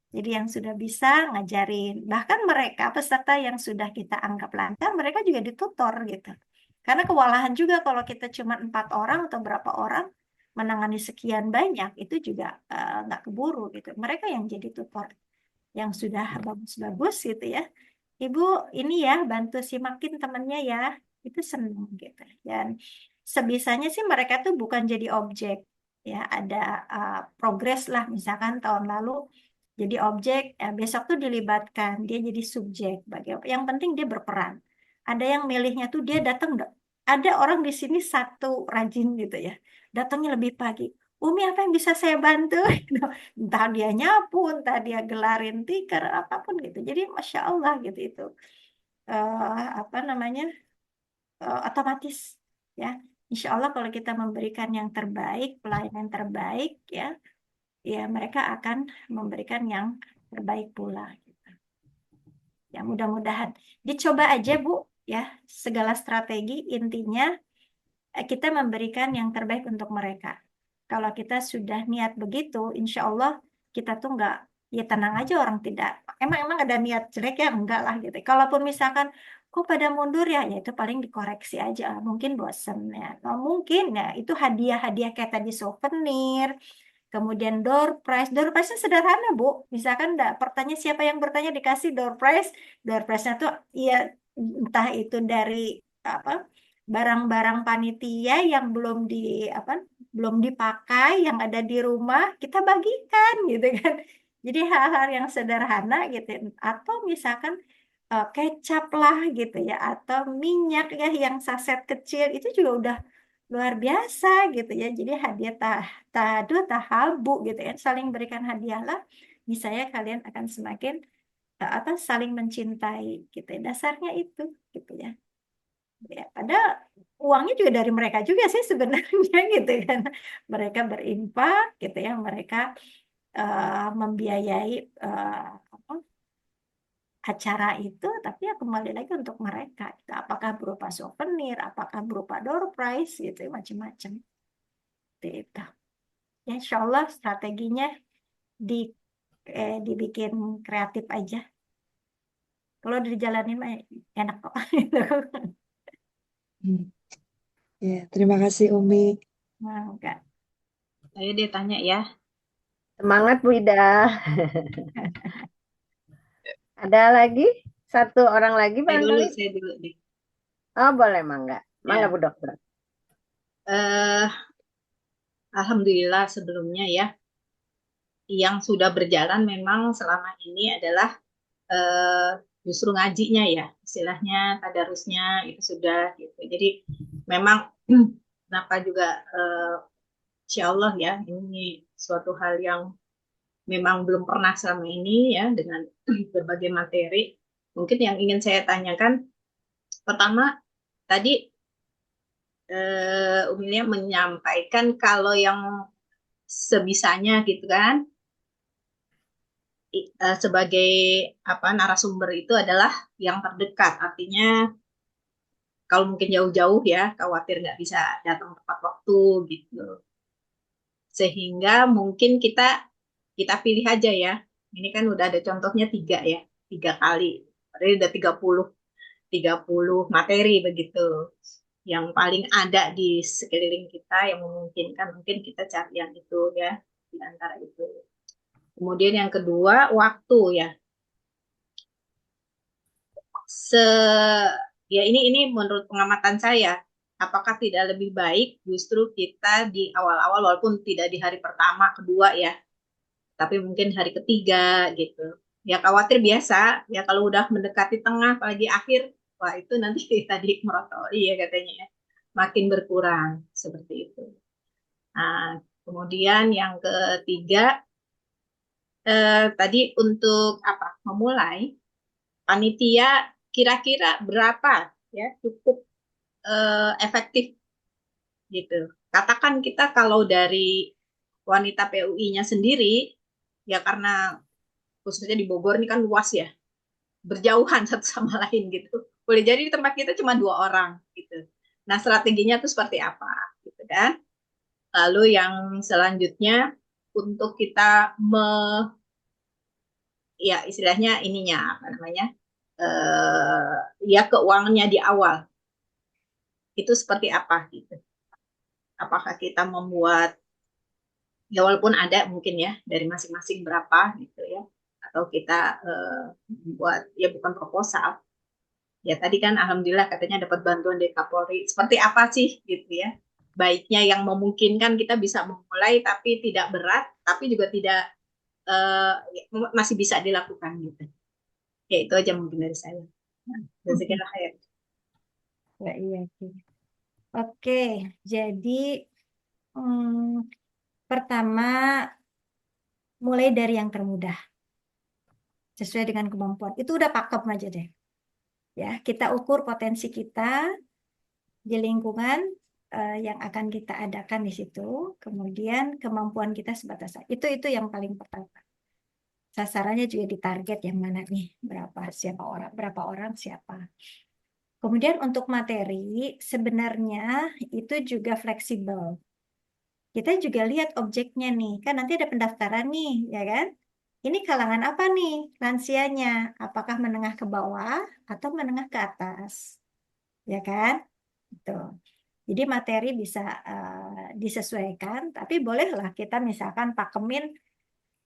Jadi yang sudah bisa ngajarin. Bahkan mereka peserta yang sudah kita anggap lancar, mereka juga ditutor gitu. Karena kewalahan juga kalau kita cuma 4 orang atau berapa orang menangani sekian banyak, itu juga nggak keburu gitu. Mereka yang jadi tutor yang sudah bagus-bagus gitu ya. Ibu ini ya bantu simakin temannya ya. Itu seneng gitu. Dan sebisanya sih mereka tuh bukan jadi objek. Ya, ada progres lah misalkan tahun lalu jadi objek, besok tuh dilibatkan, dia jadi subjek. Yang penting dia berperan. Ada yang milihnya tuh dia datang, ada orang di sini satu rajin gitu ya, datangnya lebih pagi. Umi apa yang bisa saya bantu? Entah dia nyapu, entah dia gelarin tikar, apapun gitu. Jadi masya Allah gitu itu apa namanya otomatis ya. Insya Allah kalau kita memberikan yang terbaik, pelayanan terbaik ya, ya mereka akan memberikan yang terbaik pula gitu. Ya mudah-mudahan dicoba aja Bu ya segala strategi intinya kita memberikan yang terbaik untuk mereka. Kalau kita sudah niat begitu, insya Allah kita tuh nggak ya tenang aja orang tidak emang ada niat jelek ya enggak lah gitu. Kalaupun misalkan kok pada mundur ya, ya itu paling dikoreksi aja. Mungkin bosen ya, atau mungkin ya itu hadiah-hadiah kayak tadi souvenir. Kemudian door prize-nya sederhana, Bu. Misalkan pertanyaan siapa yang bertanya dikasih door prize. Door prize-nya tuh ya entah itu dari apa barang-barang panitia yang apa belum dipakai yang ada di rumah kita bagikan gitu kan. Jadi hal-hal yang sederhana gitu. Atau misalkan kecap lah gitu ya, atau minyak ya yang saset kecil itu juga udah luar biasa gitu ya. Jadi hadiah tahadu tahabu gitu ya, saling berikan hadiahlah, bisa ya kalian akan semakin saling mencintai gitu ya. Dasarnya itu gitu ya. Ya, padahal uangnya juga dari mereka juga sih sebenarnya gitu kan. Mereka berinfak gitu ya, mereka membiayai apa, acara itu, tapi ya kembali lagi untuk mereka. Gitu. Apakah berupa souvenir, apakah berupa door prize gitu, ya, macam-macam. Gitu. Ya, insya Allah strateginya di dibikin kreatif aja. Kalau dijalanin mah enak kok. Hmm. Ya, terima kasih Umi. Nah, enggak. Saya dia tanya ya. Semangat Bu Ida. Ada lagi? Satu orang lagi barangkali? Saya dulu deh. Oh, boleh, Mangga. Mangga Ya. Bu Dokter. Alhamdulillah sebelumnya ya, yang sudah berjalan memang selama ini adalah justru ngajinya ya, istilahnya tadarusnya itu sudah gitu. Jadi memang kenapa juga insya Allah ya, ini suatu hal yang memang belum pernah selama ini ya, dengan berbagai materi. Mungkin yang ingin saya tanyakan pertama tadi Umilia menyampaikan kalau yang sebisanya gitu kan, sebagai apa narasumber itu adalah yang terdekat, artinya kalau mungkin jauh-jauh ya khawatir nggak bisa datang tepat waktu gitu, sehingga mungkin kita pilih aja ya, ini kan udah ada contohnya 3 ya, 3 kali berarti udah 30 materi begitu, yang paling ada di sekeliling kita yang memungkinkan mungkin kita cari yang itu ya, di antara itu. Kemudian yang kedua waktu ya, ya ini menurut pengamatan saya, apakah tidak lebih baik justru kita di awal-awal walaupun tidak di hari pertama kedua ya, tapi mungkin hari ketiga gitu ya, khawatir biasa ya kalau udah mendekati tengah apalagi akhir, wah itu nanti tadi merotoli ya katanya ya, makin berkurang seperti itu. Nah, kemudian yang ketiga tadi untuk apa memulai panitia kira-kira berapa ya cukup efektif gitu. Katakan kita kalau dari wanita PUI-nya sendiri ya, karena khususnya di Bogor ini kan luas ya, berjauhan satu sama lain gitu. Boleh jadi di tempat kita cuma 2 orang gitu. Nah, strateginya itu seperti apa gitu kan. Lalu yang selanjutnya untuk kita ya istilahnya ininya apa namanya, ya keuangannya di awal itu seperti apa gitu. Apakah kita membuat ya walaupun ada mungkin ya dari masing-masing berapa gitu ya, atau kita buat ya bukan proposal ya, tadi kan alhamdulillah katanya dapat bantuan dari Kapolri, seperti apa sih gitu ya, baiknya yang memungkinkan kita bisa memulai tapi tidak berat tapi juga tidak masih bisa dilakukan gitu ya, itu aja mungkin dari saya. Jazakallah khair. Ya, iya sih. Oke, jadi pertama mulai dari yang termudah sesuai dengan kemampuan. Itu udah pakem aja deh. Ya, kita ukur potensi kita di lingkungan yang akan kita adakan di situ. Kemudian kemampuan kita sebatas itu yang paling pertama. Sasarannya juga ditarget yang mana nih, berapa orang siapa. Kemudian untuk materi sebenarnya itu juga fleksibel. Kita juga lihat objeknya nih, kan nanti ada pendaftaran nih, ya kan? Ini kalangan apa nih lansianya? Apakah menengah ke bawah atau menengah ke atas? Ya kan? Gitu. Jadi materi bisa disesuaikan, tapi bolehlah kita misalkan pakemin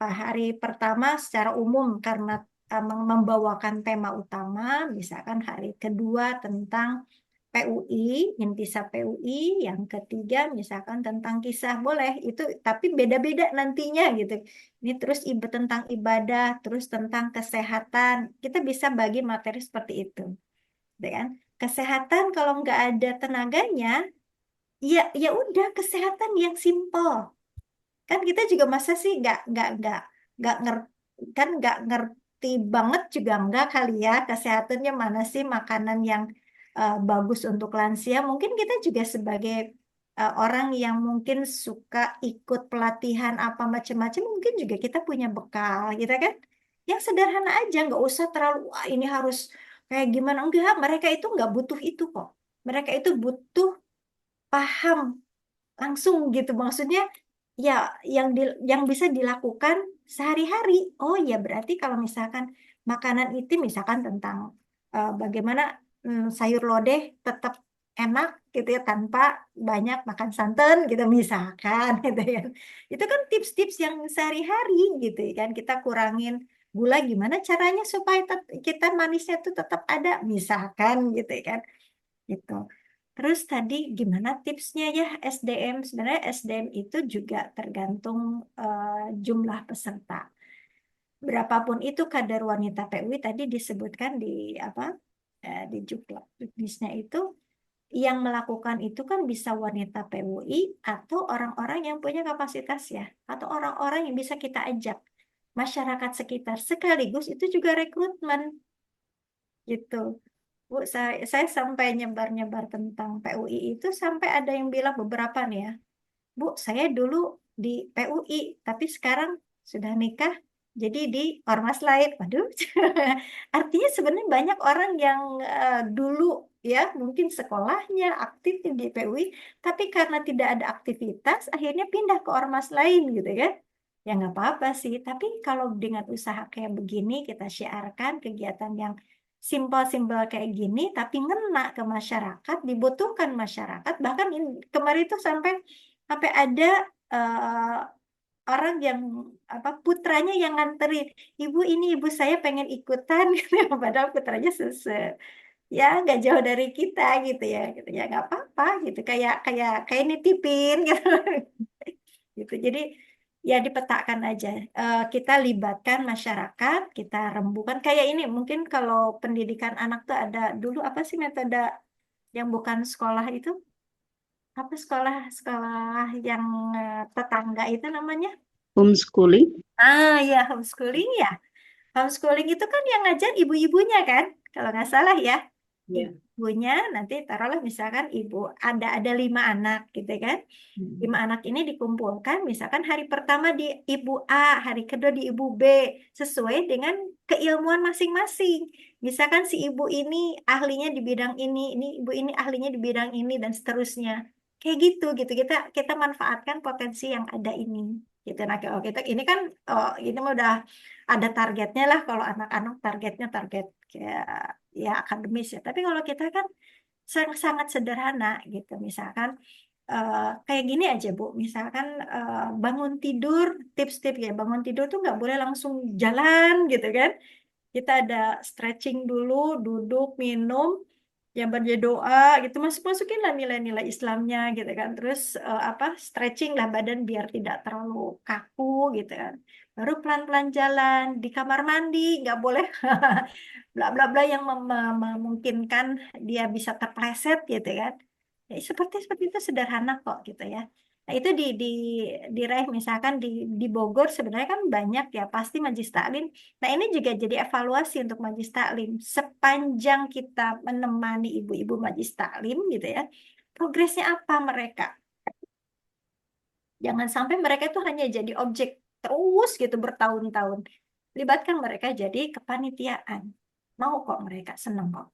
hari pertama secara umum karena membawakan tema utama, misalkan hari kedua tentang PUI, intisab PUI, yang ketiga misalkan tentang kisah boleh itu, tapi beda-beda nantinya gitu. Ini terus tentang ibadah, terus tentang kesehatan, kita bisa bagi materi seperti itu, gitu kan? Kesehatan kalau nggak ada tenaganya, ya udah kesehatan yang simple. Kan kita juga masa sih nggak ngerti, kan nggak ngerti banget juga nggak kali ya kesehatannya mana sih makanan yang bagus untuk lansia. Mungkin kita juga sebagai orang yang mungkin suka ikut pelatihan apa macam-macam, mungkin juga kita punya bekal gitu kan, yang sederhana aja, nggak usah terlalu wah ini harus kayak gimana, enggak, mereka itu nggak butuh itu kok, mereka itu butuh paham langsung gitu, maksudnya ya yang bisa dilakukan sehari-hari. Oh ya berarti kalau misalkan makanan itu misalkan tentang bagaimana sayur lodeh tetap enak gitu ya tanpa banyak makan santan gitu misalkan gitu ya. Itu kan tips-tips yang sehari-hari gitu ya kan, kita kurangin gula gimana caranya supaya kita manisnya tuh tetap ada misalkan gitu ya kan. Gitu. Terus tadi gimana tipsnya ya SDM? Sebenarnya SDM itu juga tergantung jumlah peserta. Berapapun itu kadar wanita PUI tadi disebutkan di apa di juknisnya itu, yang melakukan itu kan bisa wanita PUI atau orang-orang yang punya kapasitas ya, atau orang-orang yang bisa kita ajak masyarakat sekitar, sekaligus itu juga rekrutmen gitu. Bu, saya sampai nyebar-nyebar tentang PUI itu sampai ada yang bilang beberapa nih ya, Bu, saya dulu di PUI, tapi sekarang sudah nikah, jadi di ormas lain. Waduh, artinya sebenarnya banyak orang yang dulu ya mungkin sekolahnya aktif di PUI, tapi karena tidak ada aktivitas, akhirnya pindah ke ormas lain gitu kan. Ya nggak apa-apa sih, tapi kalau dengan usaha kayak begini, kita syiarkan kegiatan yang simpel-simpel kayak gini, tapi ngena ke masyarakat, dibutuhkan masyarakat. Bahkan kemarin itu sampai ada eh, orang yang apa putranya yang nganterin, ibu ini ibu saya pengen ikutan gitu ya, padahal putranya ya nggak jauh dari kita gitu ya nggak apa-apa gitu, kayak kayak kayak nitipin gitu gitu. Jadi ya dipetakan aja. Kita libatkan masyarakat, kita rembukan kayak ini. Mungkin kalau pendidikan anak tuh ada dulu apa sih metode yang bukan sekolah itu, apa sekolah yang tetangga itu namanya? Homeschooling. Ya homeschooling ya. Homeschooling itu kan yang ngajar ibu-ibunya kan, kalau nggak salah ya. Ya. Ibunya nanti taruhlah misalkan ibu ada 5 anak gitu kan. 5 anak ini dikumpulkan, misalkan hari pertama di ibu A, hari kedua di ibu B, sesuai dengan keilmuan masing-masing. Misalkan si ibu ini ahlinya di bidang ini ibu ini ahlinya di bidang ini dan seterusnya. Kayak gitu gitu. Kita manfaatkan potensi yang ada ini. Gitu. Nah, kalau kita ini kan ini mah udah ada targetnya lah, kalau anak-anak targetnya target kayak ya akademis ya. Tapi kalau kita kan sangat sederhana gitu. Misalkan kayak gini aja Bu, misalkan bangun tidur, tips-tips ya, bangun tidur tuh nggak boleh langsung jalan gitu kan. Kita ada stretching dulu, duduk, minum, yang berdoa gitu, masukin lah nilai-nilai Islamnya gitu kan. Terus apa stretching lah badan biar tidak terlalu kaku gitu kan. Baru pelan-pelan jalan di kamar mandi, nggak boleh bla bla bla yang memungkinkan dia bisa terpleset gitu kan. Ya, seperti itu sederhana kok gitu ya. Nah, itu diraih misalkan di Bogor sebenarnya kan banyak ya pasti Majelis Taklim. Nah, ini juga jadi evaluasi untuk Majelis Taklim. Sepanjang kita menemani ibu-ibu Majelis Taklim gitu ya, progresnya apa mereka? Jangan sampai mereka itu hanya jadi objek terus gitu bertahun-tahun. Libatkan mereka jadi kepanitiaan. Mau kok mereka, seneng kok.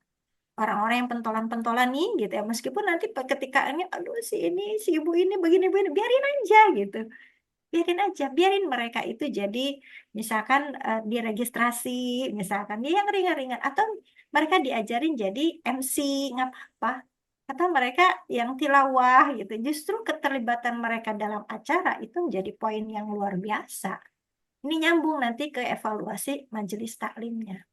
Orang-orang yang pentolan-pentolan nih gitu ya, meskipun nanti ketika ini aduh si ibu ini begini-begini, biarin aja gitu, biarin aja, biarin mereka itu jadi misalkan diregistrasi misalkan ya yang ringan-ringan, atau mereka diajarin jadi MC nggak apa-apa, atau mereka yang tilawah gitu. Justru keterlibatan mereka dalam acara itu menjadi poin yang luar biasa. Ini nyambung nanti ke evaluasi majelis taklimnya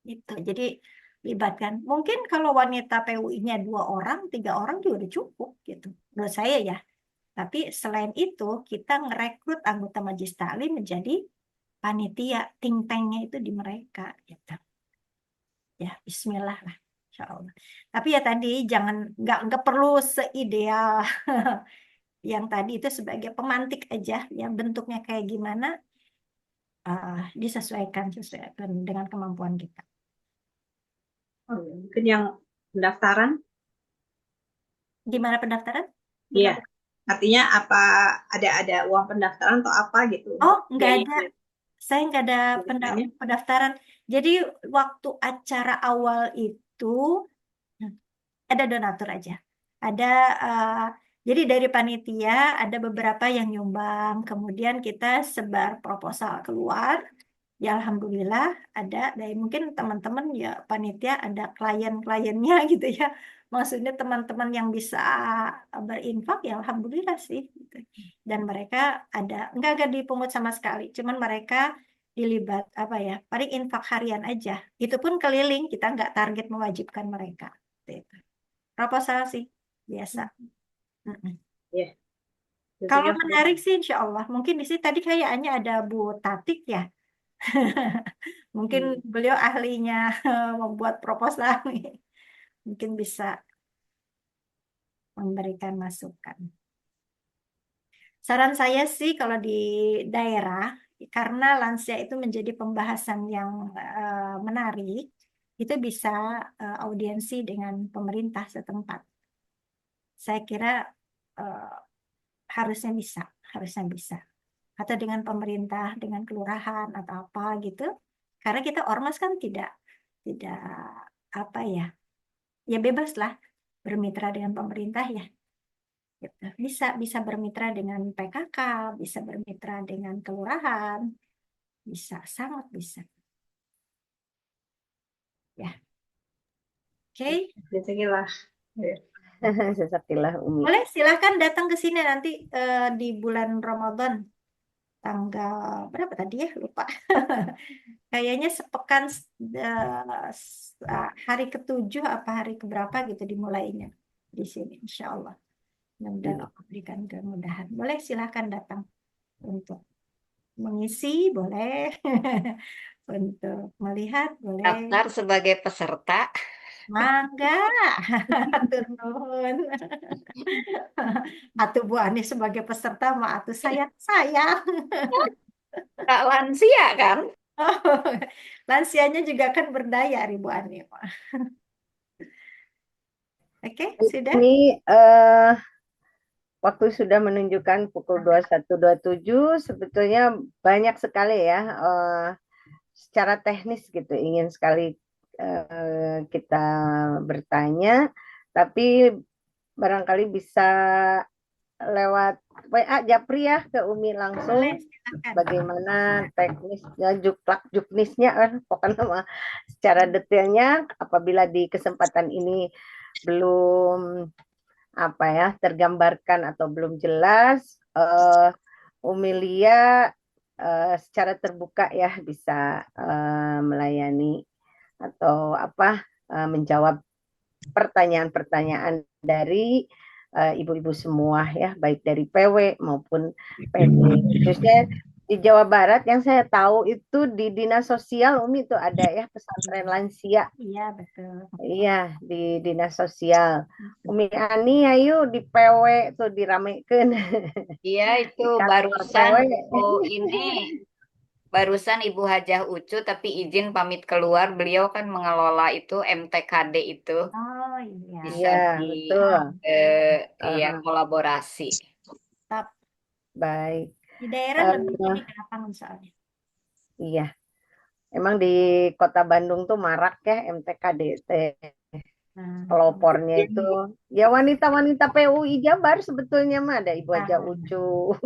gitu. Jadi libatkan. Mungkin kalau wanita PUI-nya 2 orang, 3 orang juga udah cukup gitu. Menurut saya ya. Tapi selain itu kita ngerekrut anggota Majelis Taklim menjadi panitia, think tank-nya itu di mereka gitu. Ya, Bismillah lah, Insya Allah. Tapi ya tadi jangan nggak perlu seideal yang tadi itu sebagai pemantik aja, yang bentuknya kayak gimana disesuaikan dengan kemampuan kita. Oh, mungkin yang pendaftaran, Gimana pendaftaran? iya. Artinya apa ada uang pendaftaran atau apa gitu? Oh, nggak Biaya- ada. Saya nggak ada biayanya? pendaftaran. Jadi waktu acara awal itu ada donatur aja. Ada jadi dari panitia ada beberapa yang nyumbang. Kemudian kita sebar proposal keluar. Ya alhamdulillah ada dari mungkin teman-teman ya panitia ada klien-kliennya gitu ya. Maksudnya teman-teman yang bisa berinfak ya alhamdulillah sih gitu. Dan mereka enggak dipungut sama sekali. Cuman mereka dilibat apa ya paling infak harian aja. Itu pun keliling kita nggak target mewajibkan mereka. Gitu. Proposal sih biasa. Iya. Kalau menarik sih insya Allah. Mungkin di sini tadi kayaknya ada Bu Tatik ya. Mungkin beliau ahlinya membuat proposal nih. Mungkin bisa memberikan masukan. Saran saya sih kalau di daerah, karena lansia itu menjadi pembahasan yang menarik, itu bisa audiensi dengan pemerintah setempat. Saya kira harusnya bisa. Atau dengan pemerintah, dengan kelurahan atau apa gitu. Karena kita ormas kan tidak apa ya, ya bebas lah bermitra dengan pemerintah ya. Gitu. Bisa bermitra dengan PKK, bisa bermitra dengan kelurahan, sangat bisa. Ya, oke. Jazakallah. Jazakallah Umi. Boleh silahkan datang ke sini nanti di bulan Ramadan. Tanggal berapa tadi ya? Lupa. Kayaknya sepekan hari ke-7 apa hari keberapa gitu dimulainya di sini insya Allah. Mudah-mudahan Allah berikan kemudahan. Boleh silahkan datang untuk mengisi, boleh. Untuk melihat, boleh. Daftar sebagai peserta. Mangga. Atur nuhun. Atuh Bu Ani sebagai peserta mah atuh sayang. Kak lansia kan? Lansianya juga kan berdaya Ibu Ani. Oke, sudah. Ini waktu sudah menunjukkan pukul 21.27, sebetulnya banyak sekali ya secara teknis gitu ingin sekali kita bertanya, tapi barangkali bisa lewat WA Japri ya ke Umi langsung. Bagaimana teknisnya, juknisnya kan pokoknya secara detailnya apabila di kesempatan ini belum tergambarkan atau belum jelas, Umi Lia secara terbuka ya bisa melayani atau menjawab pertanyaan-pertanyaan dari ibu-ibu semua ya, baik dari PW maupun PD. Khususnya di Jawa Barat yang saya tahu itu di Dinas Sosial Umi itu ada ya pesantren lansia. Iya, betul. Iya, di Dinas Sosial. Umi Ani ayo di PW tuh diramekeun. Iya, itu barusan Ibu Hajah Ucu tapi izin pamit keluar. Beliau kan mengelola itu MTKD itu. Oh iya. Bisa kolaborasi. Baik. Di daerah lebih gampang soalnya. Iya. Emang di Kota Bandung tuh marak ya MTKD. Pelopornya itu ya wanita-wanita PUI Jabar sebetulnya mah ada Ibu Hajah Ucu.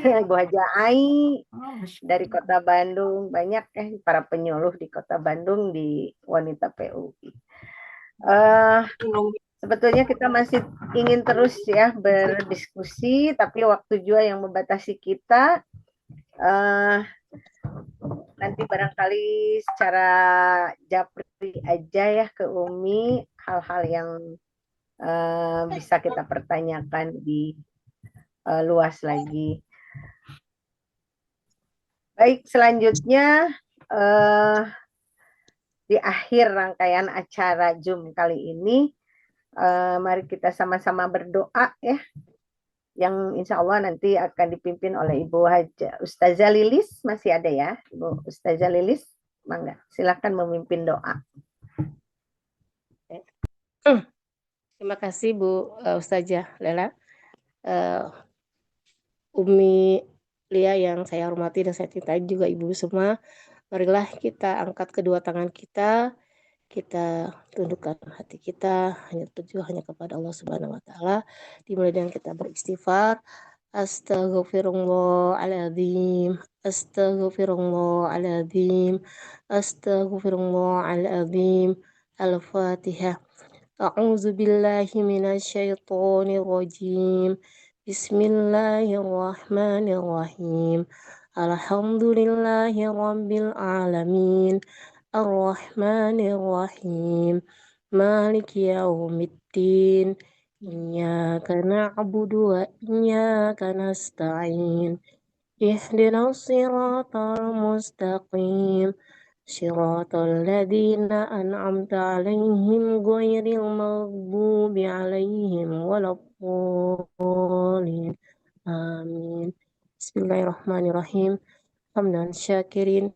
Ibu Hajah Ai dari Kota Bandung, banyak para penyuluh di Kota Bandung di wanita PUI. Sebetulnya kita masih ingin terus ya berdiskusi, tapi waktu juga yang membatasi kita. Nanti barangkali secara Japri aja ya ke Umi hal-hal yang bisa kita pertanyakan di luas lagi. Baik, selanjutnya di akhir rangkaian acara Zoom kali ini, mari kita sama-sama berdoa ya, yang insya Allah nanti akan dipimpin oleh Ibu Ustazah Lilis. Masih ada ya, Ibu Ustazah Lilis? Mangga, silakan memimpin doa. Terima kasih Bu Ustazah Lela. Umi Lia yang saya hormati dan saya cintai, juga Ibu semua. Marilah kita angkat kedua tangan kita tundukkan hati kita hanya kepada Allah Subhanahu wa taala. Dimulai dengan kita beristighfar. Astaghfirullahaladzim, astaghfirullahaladzim, astaghfirullahaladzim. Al-Fatihah. A'udzu billahi minasyaitonir rajim. Bismillahirrahmanirrahim. Alhamdulillahi rabbil alamin. Ar-Rahmanir-Rahim. Maliki yaumiddin. Iyyaka na'budu wa iyyaka nasta'in. Ihdinas siratal mustaqim. Siratal ladzina an'amta 'alaihim ghairil maghdubi 'alaihim waladdallin. Amin. Bismillahirrahmanirrahim. Hamdan syakirin,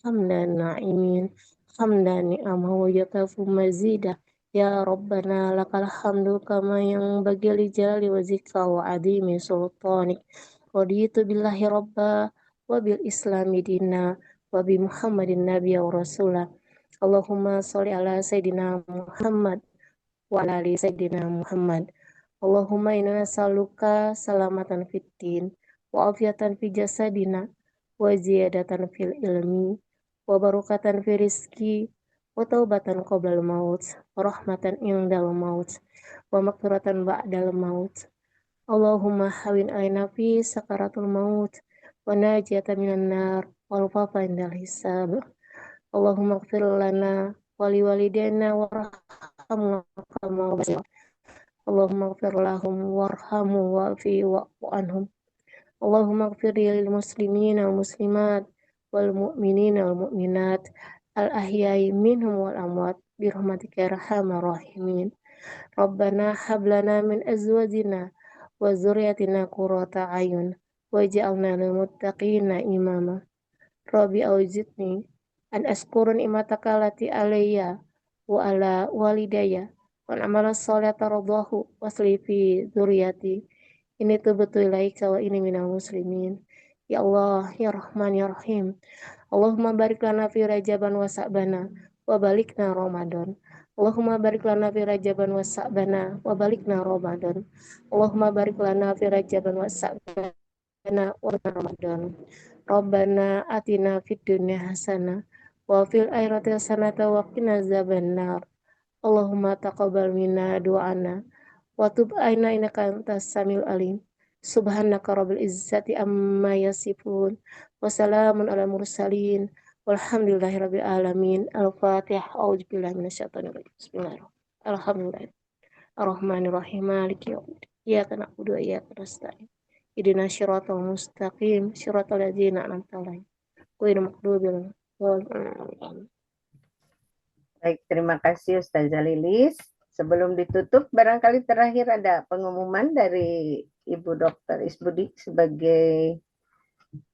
hamdan na'imin, hamdan ni'amah wa yakafu mazidah. Ya Rabbana lakal hamdu kama yang bagi li jalali wa zikra wa adimi sultanik. Raditu billahi rabba wa bil islami dina wa bi muhammadin nabiyya wa rasulah. Allahumma sholli ala sayyidina Muhammad wa ala ali sayyidina Muhammad. Allahumma inna nas'aluka salamatan fid din wa afiatan fi jasadina wa ziyadatan fil ilmi wa barakatan fi rizki wa taubatan qoblal maut wa rahmatan indal maut wa maghfiratan ba'dal maut. Allahumma hawin alaina fi sakaratul maut wa najatan minan nar wal wafa indal hisab. Allahumma ighfir lana wa liwalidayna warhamna kama rabbayana. Allahumma ighfir lahum warhamhum wa'fu anhum. Allahumma ighfir lil muslimina wal muslimat wal mu'minina wal mu'minat al ahya'i minhum wal amwat bi rahmatika ya arhamar rahimin. Rabbana hab lana min azwajina wa dzurriyyatina qurrata a'yun waj'alna lil muttaqina imama. Rabbi auzi'ni an ashkura ni'mataka allati alayya wa ala walidayya wa amala sholihan tardahu wasli fi dzurriyyati. Ini tubtu ilaika wa ini minal muslimin. Ya Allah, ya Rahman, ya Rahim. Allahumma barik lana fi Rajaban wa Sa'bana wa balikna Ramadan. Allahumma barik lana fi Rajaban wa Sa'bana wa balikna Ramadan. Allahumma barik lana fi Rajaban wa Sa'bana wa balikna Ramadan. Rabbana atina fid dunya hasanah wa fil akhirati hasanah wa qina azabannar. Allahumma taqabbal minna du'ana wa tub aina innaka antas samiul alim. Subhanaka rabbil izzati amma yasifun wa salamun ala mursalin walhamdulillahi rabbil alamin. Al-Fatihah. A'udzubillahi minasyaitonir rajim. Bismillahirrahmanirrahim. Alhamdulillah. Ar-Rahmanir-Rahim. Maliki yaumiddin. Iyyaka na'budu wa iyyaka nasta'in. Ihdinas siratal mustaqim. Siratal ladzina an'amta 'alaihim ghairil maghdubi 'alaihim. Baik, terima kasih Ustazah Lilis. Sebelum ditutup, barangkali terakhir ada pengumuman dari Ibu Dr. Isbudi sebagai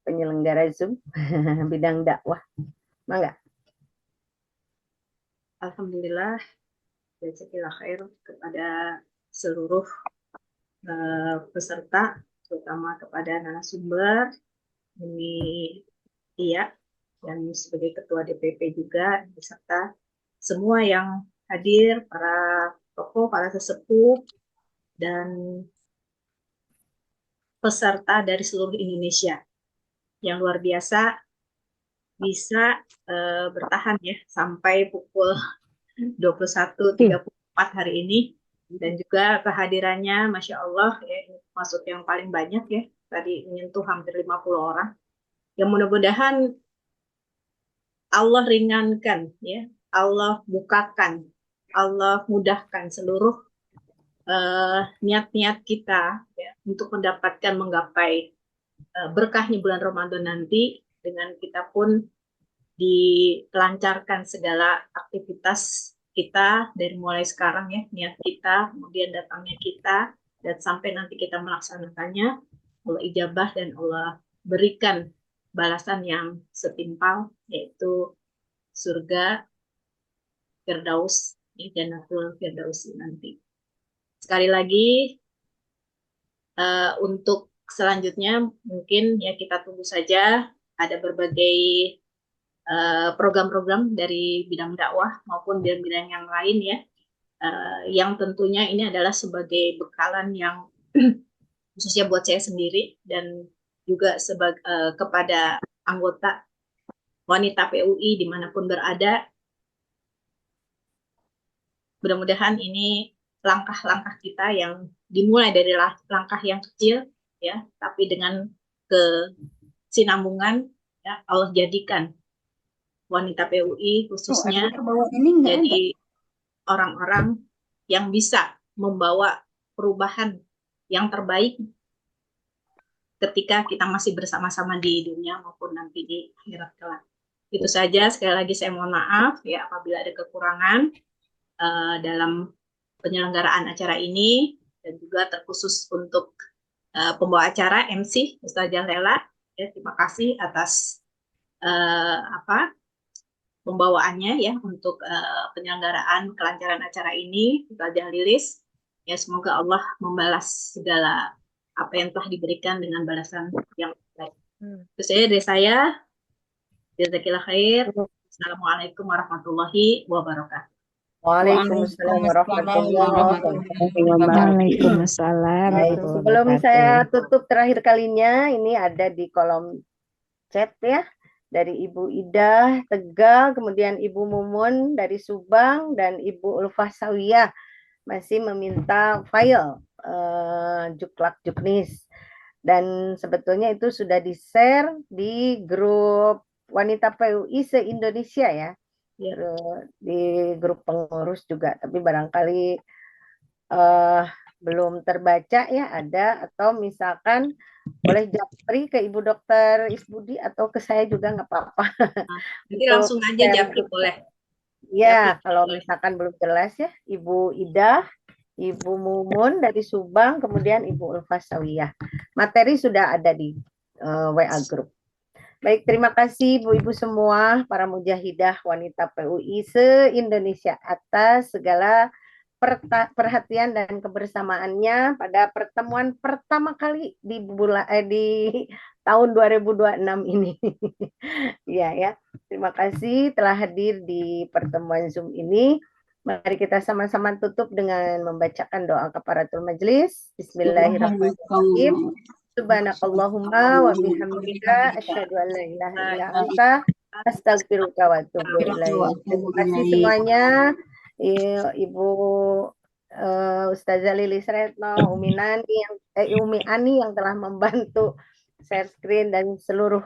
penyelenggara Zoom bidang dakwah. Mangga. Alhamdulillah, jazakallahu khair kepada seluruh peserta, terutama kepada narasumber ini Iya, dan sebagai ketua DPP juga, beserta semua yang hadir, para tokoh, para sesepuh, dan peserta dari seluruh Indonesia yang luar biasa bisa bertahan ya sampai pukul 21.34 hari ini, dan juga kehadirannya Masya Allah ya, ini masuk yang paling banyak ya, tadi menyentuh hampir 50 orang. Yang mudah-mudahan Allah ringankan ya, Allah bukakan, Allah mudahkan seluruh niat-niat kita ya, untuk menggapai berkahnya bulan Ramadan nanti, dengan kita pun dilancarkan segala aktivitas kita dari mulai sekarang ya, niat kita, kemudian datangnya kita, dan sampai nanti kita melaksanakannya, Allah ijabah dan Allah berikan balasan yang setimpal, yaitu surga Firdaus, Jannatul Firdaus nanti. Sekali lagi, untuk selanjutnya mungkin ya kita tunggu saja, ada berbagai program-program dari bidang dakwah maupun bidang-bidang yang lain ya, yang tentunya ini adalah sebagai bekalan yang khususnya buat saya sendiri dan juga kepada anggota wanita PUI dimanapun berada. Mudah-mudahan ini langkah-langkah kita yang dimulai dari langkah yang kecil ya, tapi dengan kesinambungan ya, Allah jadikan wanita PUI khususnya jadi orang-orang yang bisa membawa perubahan yang terbaik ketika kita masih bersama-sama di dunia maupun nanti di akhirat kelak. Itu saja, sekali lagi saya mohon maaf ya apabila ada kekurangan dalam penyelenggaraan acara ini, dan juga terkhusus untuk pembawa acara MC Ustazah Lela ya, terima kasih atas pembawaannya ya untuk penyelenggaraan kelancaran acara ini, Ustazah Lilis. Ya, semoga Allah membalas segala apa yang telah diberikan dengan balasan yang baik. Itu saja dari saya. Jazakallahu khair. Assalamualaikum warahmatullahi wabarakatuh. Waalaikumsalam warahmatullahi wabarakatuh. Waalaikumsalam. Baik, sebelum saya tutup terakhir kalinya, ini ada di kolom chat ya, dari Ibu Ida Tegal, kemudian Ibu Mumun dari Subang, dan Ibu Ulfah Sawiyah masih meminta file Juklak Juknis. Dan sebetulnya itu sudah di-share di grup Wanita PUI se-Indonesia ya. Di grup pengurus juga, tapi barangkali belum terbaca ya, ada, atau misalkan boleh japri ke Ibu Dokter Isbudi atau ke saya juga nggak apa-apa. Jadi langsung aja japri boleh. Ya, kalau misalkan belum jelas ya, Ibu Ida, Ibu Mumun dari Subang, kemudian Ibu Ulfah Sawiyah. Materi sudah ada di WA Group. Baik, terima kasih Ibu-Ibu semua, para mujahidah wanita PUI se-Indonesia atas segala perhatian dan kebersamaannya pada pertemuan pertama kali di tahun 2026 ini. Ya, terima kasih telah hadir di pertemuan Zoom ini. Mari kita sama-sama tutup dengan membacakan doa kafaratul majelis. Bismillahirrahmanirrahim. Subhanakallahumma wa bihamdika asyhadu an la ilaha illa anta astaghfiruka wa atubu ilaik. Terima kasih semuanya. Ibu Ustazah Lilis Retno, Umi Ani yang telah membantu share screen dan seluruh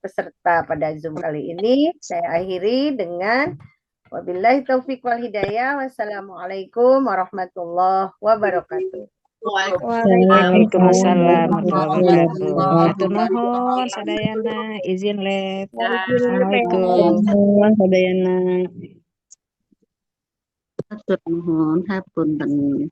peserta pada Zoom kali ini. Saya akhiri dengan wabillahi taufiq wal hidayah. Wassalamualaikum warahmatullahi wabarakatuh. Waalaikumsalam warahmatullahi wabarakatuh. Atur nuhun sadayana, izin lep. Assalamualaikum. Sadayana. Atur nuhun hapunten.